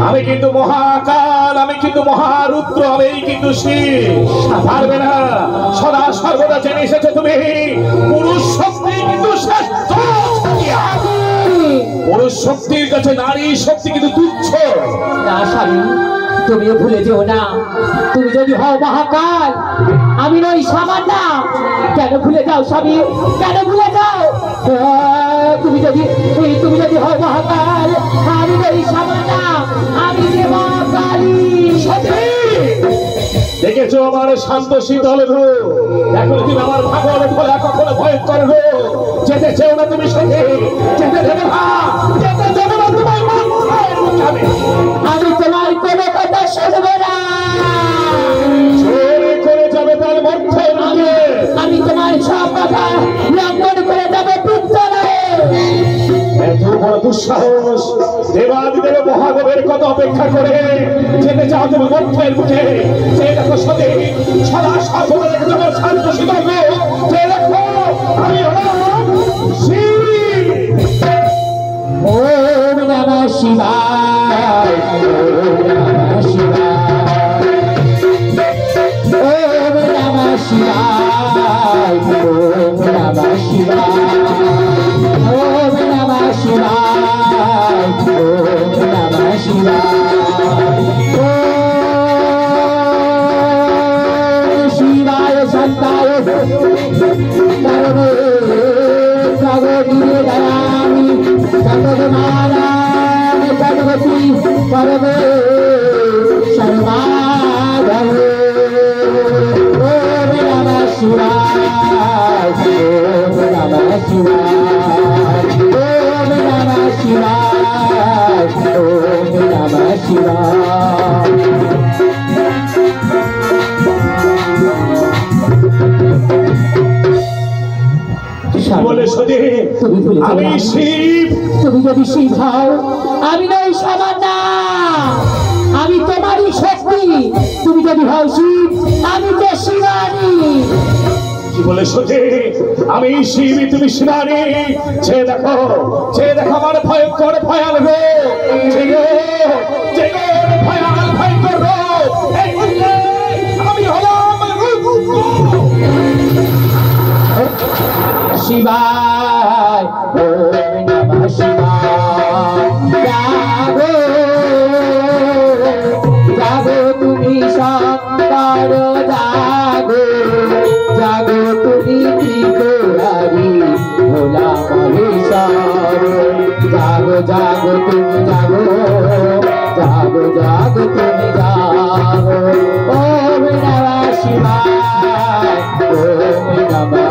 আমি কিন্তু মহাকাল, আমি কিন্তু মহারুদ্র, আমি কিন্তু শিব। পারবে না, সদা সর্বদা জেনে এসেছো তুমি পুরুষ শক্তি কিন্তু শ্রেষ্ঠ। পুরুষ শক্তির কাছে নারী শক্তি কিন্তু তুচ্ছ। না স্বামী, তুমিও ভুলে যেও না, তুমি যদি হও মহাকাল, আমি নই সামান্য। কেন ভুলে যাও স্বামী, কেন ভুলে যাও? তুমি যদি হও মহাকাল, আমি নই সামান্য, আমি যে মহাকালী। দেখেছো আমার শান্ত শীতল রূপ, দেখো তুমি আমার ভাগবত বলে কখনো ভয়ঙ্কর রূপ। যেতে চেও না তুমি সাথে, যেতে দেবে না, যেতে দেবে না তোমার। আমি তোমার কোনো কথা শুনবো না। চোরে করে যাবে তার মধ্যে, আমি তোমার সব কথা লঙ্ঘন করে যাবো বিদ্যালয়ে। এত বড় দুঃসাহস দেবাদিদেব মহাদেবের ভাগের কত অপেক্ষা করে যেতে চাও তুমি মধ্যের মুখে। সে দেখো সদে সারা শাসনে দেখে তোমার শান্ত শিবাগ। সে দেখো আমি হলাম শিব। ওম নমঃ শিবায়, ওম নমঃ শিবায়, ওম নমঃ শিবায়, ওম নমঃ শিবায়, ওম নমঃ শিবায়, ওম নমঃ শিবায়, ওম শিবায় শান্তায় পরমে জগদীরে দয়ামি জগন্নারায়ণ জগতি পরমে সর্বাধরে। ওম নমঃ শিবায়, ওম নমঃ শিবায়, ওম নমঃ শিবায়, ওম নমঃ শিবায়। বলে সদে আমি শিব। তুমি যদি শিব হও আমি নই সামান্য, আমি তোমারই শক্তি। তুমি যদি হও শিব আমি তো শিবানী। কি বলে সদে আমি শিব তুমি শিবানী। সে দেখো আমার ভয়ঙ্কর ভয়াল রূপ। ভয়াল ভয়ঙ্কর রূপ। আমি হলাম রূপ। শিবায়, ওম নমঃ শিবায়। জাগো জাগো তুমি শঙ্কর, জাগো জাগো তুমি ত্রিপুরারি ভোলা মহেশ্বর। জাগো জাগো তুমি জাগো, জাগো জাগো তুমি জাগো। ওম নমঃ শিবায়, ওম নমঃ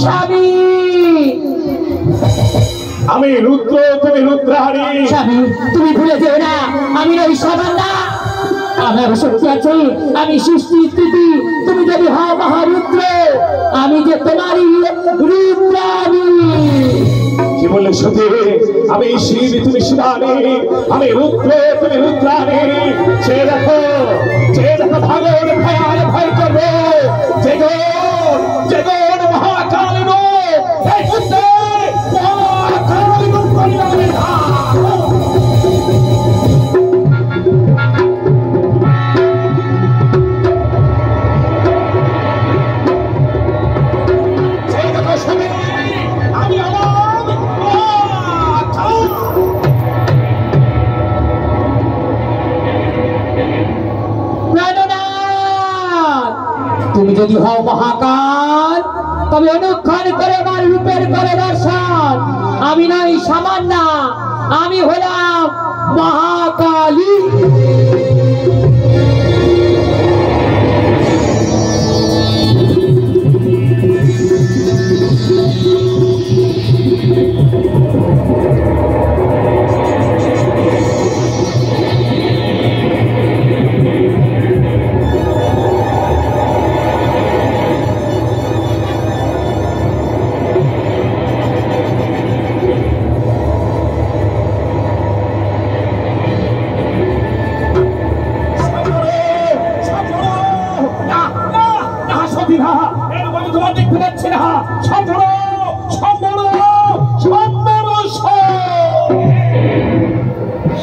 স্বামী আমি রুদ্র তুমি রুদ্রাণী। স্বামী তুমি ভুলে যেও না আমি নই সামান্য, আমার শক্তি আছে, আমি সৃষ্টি স্থিতি। তুমি যদি হও মহারুদ্র আমি যে তোমারই রুদ্রাণী। কি বললে সতী আমি শিব তুমি শিবানী, আমি রুদ্র তুমি রুদ্রাণী। সে দেখো ভাগর ভয়াল ভয় করবো। জগন মহাকাল আমি তুমি যদি হও মহাকাল তবে অনুক্ষণ করে আমার রূপের করে দর্শন। আমি নই সামান্য, আমি হলাম মহাকালী।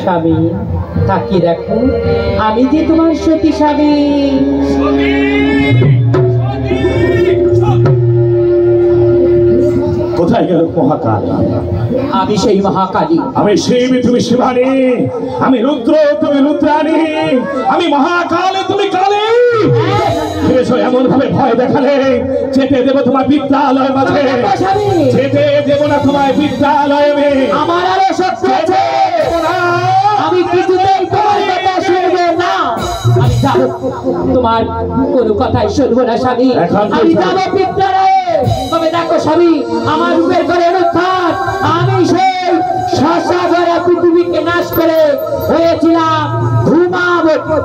স্বামী তাকিয়ে দেখো আমি যে তোমার সতী স্বামী। কোথায় গেল মহাকাল? আমি সেই মহাকালী। আমি শিব তুমি শিবানী, আমি রুদ্র তুমি রুদ্রাণী, আমি মহাকাল তুমি কালী। এমন ভাবে ভয় দেখালে যেতে দেবো তোমার বিদ্যালয় মাঝে, যেতে দেবো না তোমার বিদ্যালয়ে। আমার আরো শক্তি আছে, আমি কিছুতেই তোমার কথা শুনবো না। আমি যাবো, তোমার কোনো কথাই শুনবো না স্বামী। আমি যাবো বিদ্যালয়ে। তবে দেখো স্বামী আমার রূপের করে অনুত্থান। আমি সেই শশা ভরা পৃথিবীকে নাশ করে হয়েছিলাম ধূমাবতী।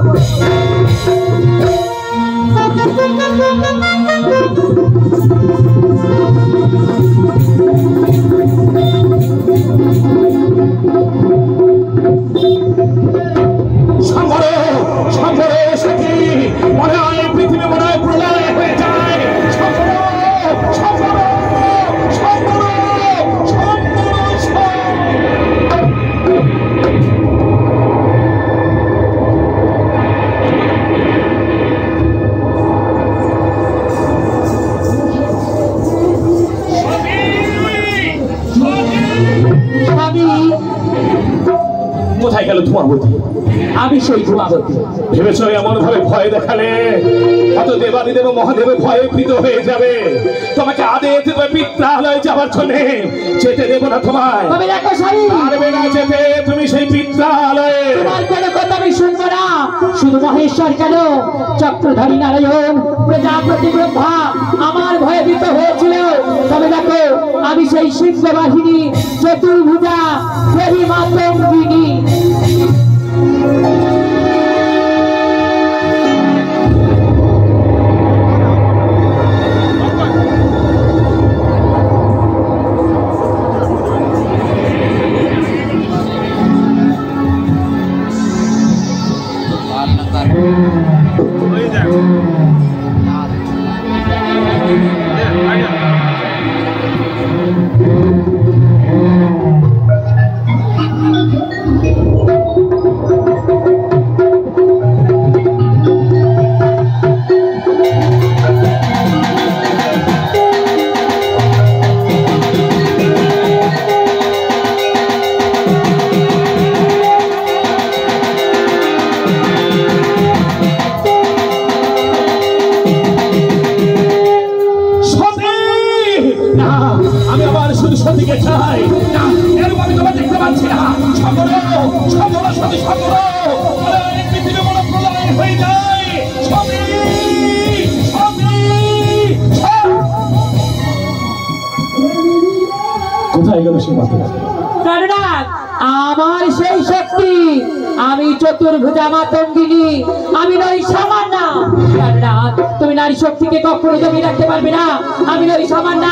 কোথায় গেল ধূমাবতী? আমি সেই ধূমাবতী। ভেবেছ এমন ভাবে ভয় দেখালে অত দেবাদিদেব মহাদেব ভয়ে ভীত হয়ে যাবে, তোমাকে আদেশ দেবে পিত্রালয়ে যাবার জন্য। যেতে দেব না তোমায়। তবে দেখো স্বামী, পারবে না যেতে তুমি সেই পিত্রালয়ে। তোমার কোনো কথা আমি শুনবো না। শুধু মহেশ্বর কেন, চক্রধারী নারায়ণ, প্রজাপতি ব্রহ্মা আমার ভয়ে ভীত হয়েছিল। তবে দেখো আমি সেই সিংহ বাহিনী চতুর্ভুজা দেবী মাতঙ্গিনী। আমি আবার শুধু সতীকে চাই না, এরকম আমি তোমার দেখতে পাচ্ছি না। সকল সকল সতী সকল পৃথিবী বড় প্রলয় হয়ে যায়। সতী সতী কোথায় গেল সে মাতা? প্রাণনাথ, আমার সেই শক্তি, আমি চতুর্ভুজা মাতঙ্গিনী, আমি নই সামান্য। প্রাণনাথ, তুমি নারী শক্তিকে কখনো জমিয়ে রাখতে পারবে না। আমি নই সামান্য,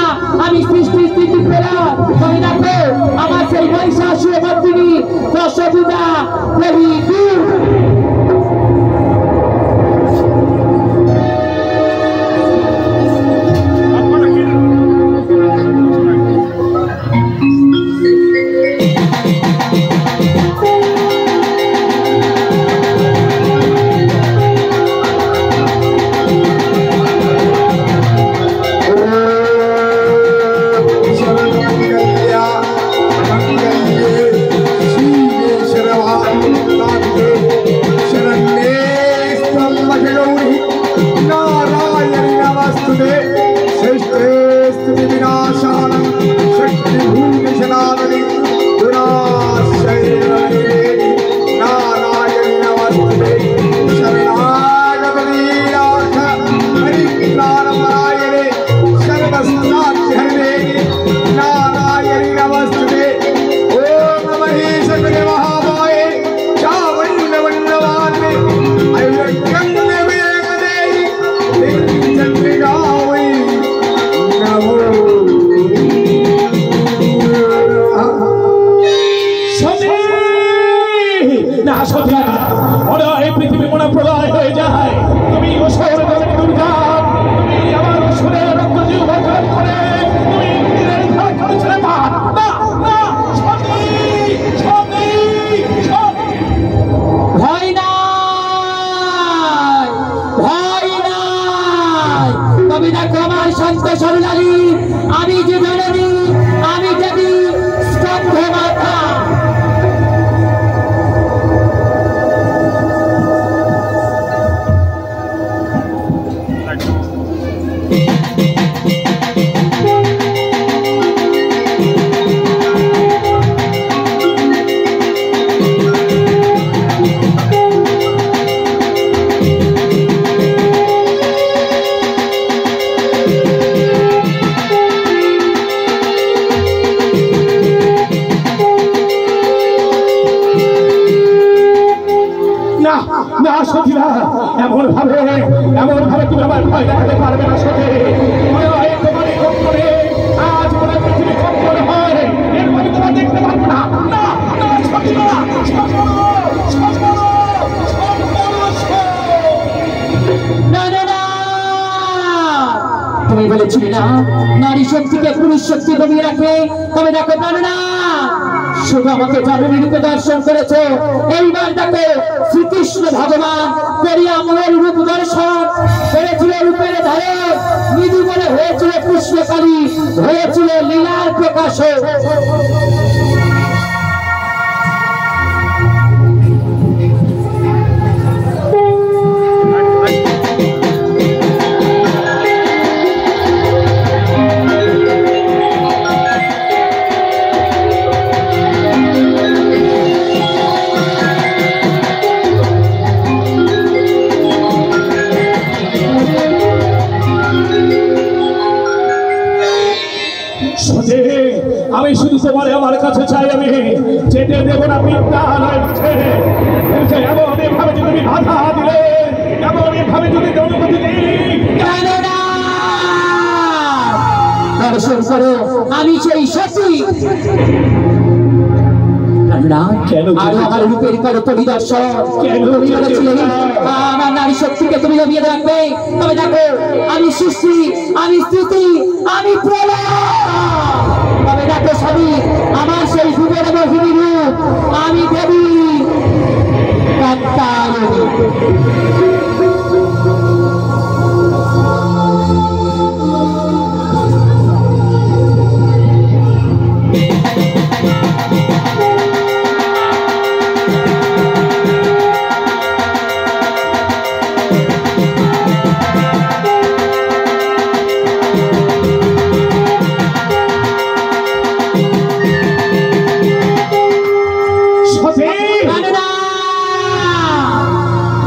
আমি সৃষ্টি স্থিতি প্রেরণা। তুমি দেখো আমার সেই মহিষাসুর মর্দিনী দশভুজা দেবী বীর। পৃথিবী মনে প্রলয় হয়ে যায়। তুমি দুর্গা, তুমি আমার সুরের রক্ত জীব করে তুমি করেছিলে। ভয় নাই, ভয় নাই। তবে দেখো আমার শান্ত সরলালী, আমি যে জননী, আমি দেবী স্তব্ধ মাতা। না সতী না, এমন ভাবে তুমি আমার ভয় দেখাতে পারবে না সতী। তোমার কম্পনে আজ মনে পৃথিবী কম্পন হয়, এরপরে তোমার দেখতে পারবো না। না না সতী না, তুমি বলেছিলে না নারী শক্তিকে পুরুষ শক্তি দমিয়ে রাখে। তবে দেখো প্রাণনাথ, শুধু আমাকে জননী রূপে দর্শন করেছে, এইবার দেখো শ্রীকৃষ্ণ ভগবান করিয়াময়ের রূপ দর্শন করেছিল। রূপের ধারে মৃদু বলে হয়েছিল কৃষ্ণকালী, হয়েছিল লীলার প্রকাশ। বিদ্যালয় মাঝে এমন ভাবে যদি তুমি বাধা দিলে, এমন ভাবে যদি অনুমতি দিই, দর্শন করো আমি সেই সতী। আমার রূপের করো পরিদর্শন। তুমি বলেছিলে আমার নারী শক্তিকে তুমি জমিয়ে রাখবে। তবে দেখো আমি সৃষ্টি, আমি স্থিতি, আমি প্রলয়। তবে দেখো স্বামী আমার সেই ভুবন মোহিনী রূপ, আমি দেবী কাত্তায়নী।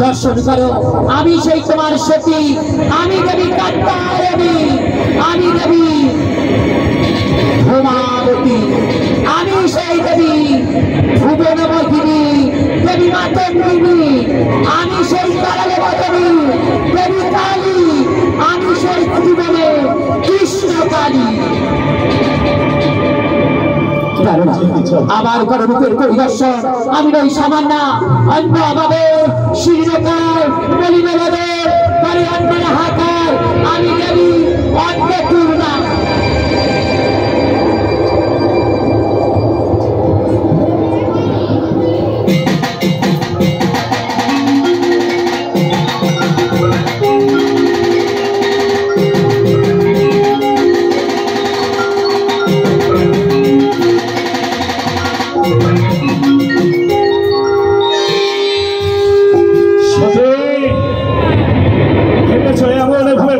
দর্শন করো আমি সেই তোমার সতী, আমি দেবী কাত্তায়নী, আমি দেবী ভৌমাবতী, আমি সেই দেবী ভুবন মোহিনী, দেবী মাতঙ্গিনী, আমি সেই কালবদনী দেবী কালী, আমি সেই জীবনে কৃষ্ণ কালী। আবার বড় রূপের পরিদর্শন আমি নই সামান্য, অন্য অভাবে শীর্ণকার বলিমেলাদের পরে অন্যের হাকার, আমি দেবী অন্নপূর্ণা।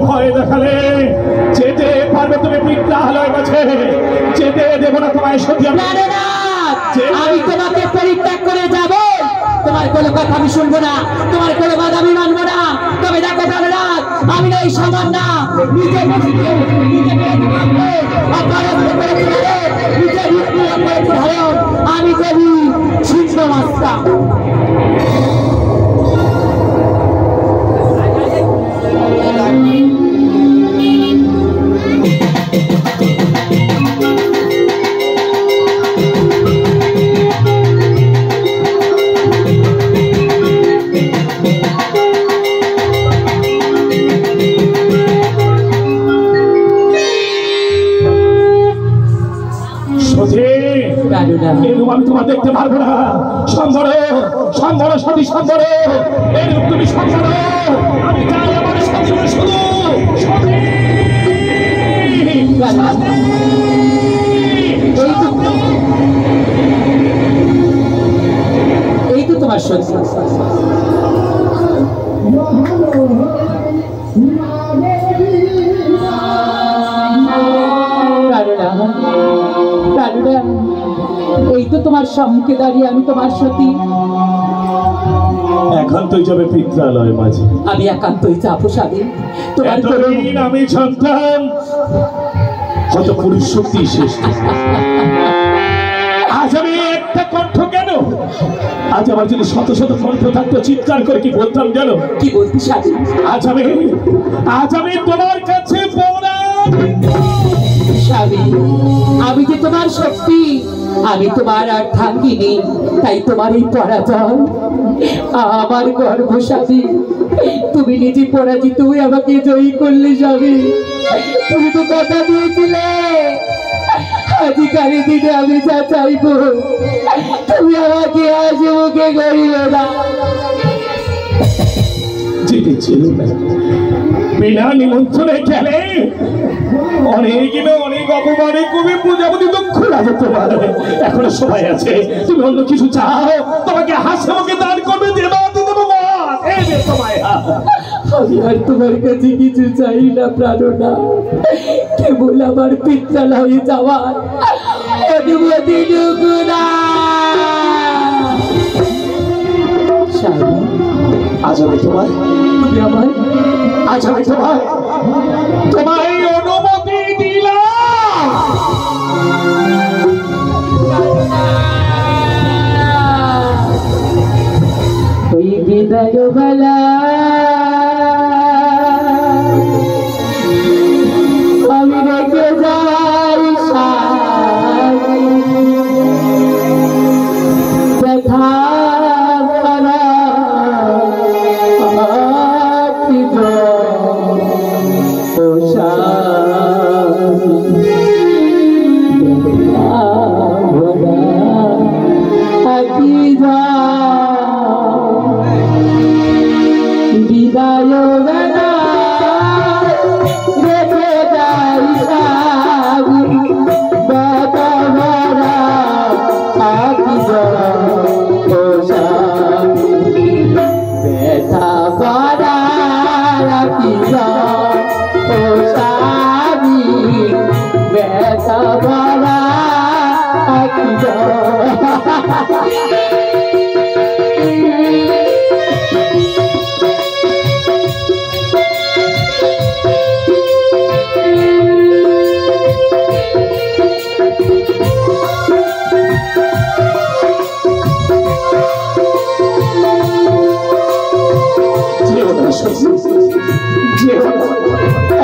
ভয় দেখালে যেতে পারবে তুমি বিদ্যালয় মাঝে, যেতে দেবো না তোমায় সত্যি। আমি তোমাকে পরিত্যাগ করে যাব, তোমার কোনো কথা আমি শুনবো না, তোমার কোনো বাধা আমি মানবো না। তবে দেখো প্রাণনাথ আমি নই সামান্য, আমি দেবী ছিন্নমাস্তা। আমি তোমার দেখতে পারবো না। সম্বর সম্বর সতী সম্বর, এরূপ তুমি সম্বর। আমি চাই আমার সতী শুধু এই তো তোমার সত্যি। এই তো তোমার সম্মুখে দাঁড়িয়ে আমি তোমার সতী। একান্তই যাবে পিত্রালয় মাঝে, আমি একান্তই যাবো স্বামী। তোমার আমি সন্তান হয়তো পুরুষ শক্তি শেষ। আজ আমি একটা কণ্ঠ কেন, আজ আমার যদি শত শত কণ্ঠ থাকতো চিৎকার করে কি বলতাম জানো? কি বলতি স্বামী? আজ আমি তোমার কাছে স্বামী, আমি যে তোমার শক্তি, আমি তোমার অর্ধাঙ্গিনী, তাই তোমার এই পরাজয় আমার গর্ব স্বামী। তুমি নিজে পরাজিত হয়ে আমাকে জয়ী করলে স্বামী। তুমি তো কথা দিয়েছিলে আজকালের দিনে আমি যা চাইব তুমি আমাকে হাসি মুখে করিবে না। বিনা নিমন্ত্রণে গেলে অনেক অপমানে কবি প্রজাপতি দুঃখ লাগে তোমার। এখনো সময় আছে, তুমি অন্য কিছু চাও, তোমাকে হাসি মুখে দান করবে দেবো মা। আমি আর তোমার কাছে কিছু চাই না প্রাণনা, কেবল আমার পিত্রালয়ে যাওয়ার অনুমতি টুকু না। আজ আমি তোমায়, তুমি আমার, আজ আমি তোমায় অনুমতি দিলাম। বিদায় বেলা আমি রেখে যাই সাথী দেখা করা বিদায় বেলা রেখে যাই সাথী ব্যথা ভরা আকি ব্যথা ভরা আকি স্বামী ব্যথা ভরা আকি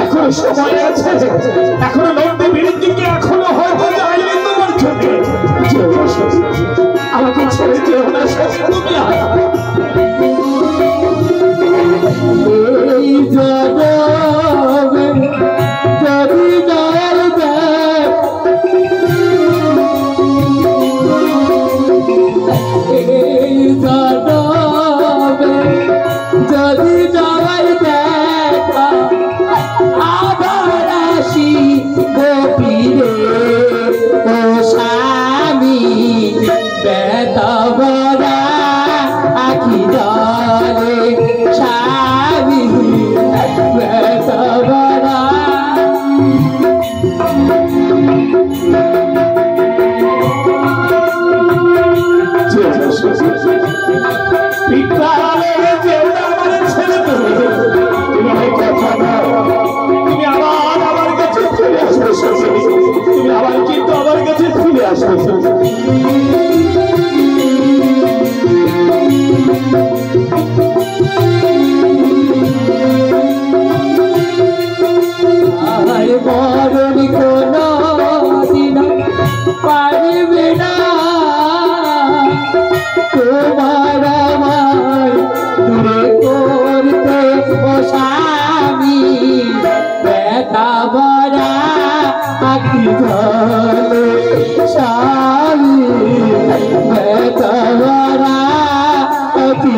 এখনো সময় আছে, এখনো লড়তে বিরুদ্ধে এখনো হয়তো যাইনি তোমার চোখে। আমাকে ছেড়ে যেও না, তুমি এই জগবে যদি দয়াল দেয় এই জগবে যদি দয়াল দেখা আবার আসি গোপীরে ও স্বামী ব্যথা ভরা আখি জলে স্বামী ব্যথা ভরা তুমি আবার আমার কাছে ফিরে আসবে, তুমি আবার কিন্তু আমার কাছে ফিরে আসবে। আর মরণ কোনো দিন পারবে না তোমার আমার দূরে করতে ও স্বামী ব্যথা ভরা আখি জলে স্বামী ব্যথা ভরা আখি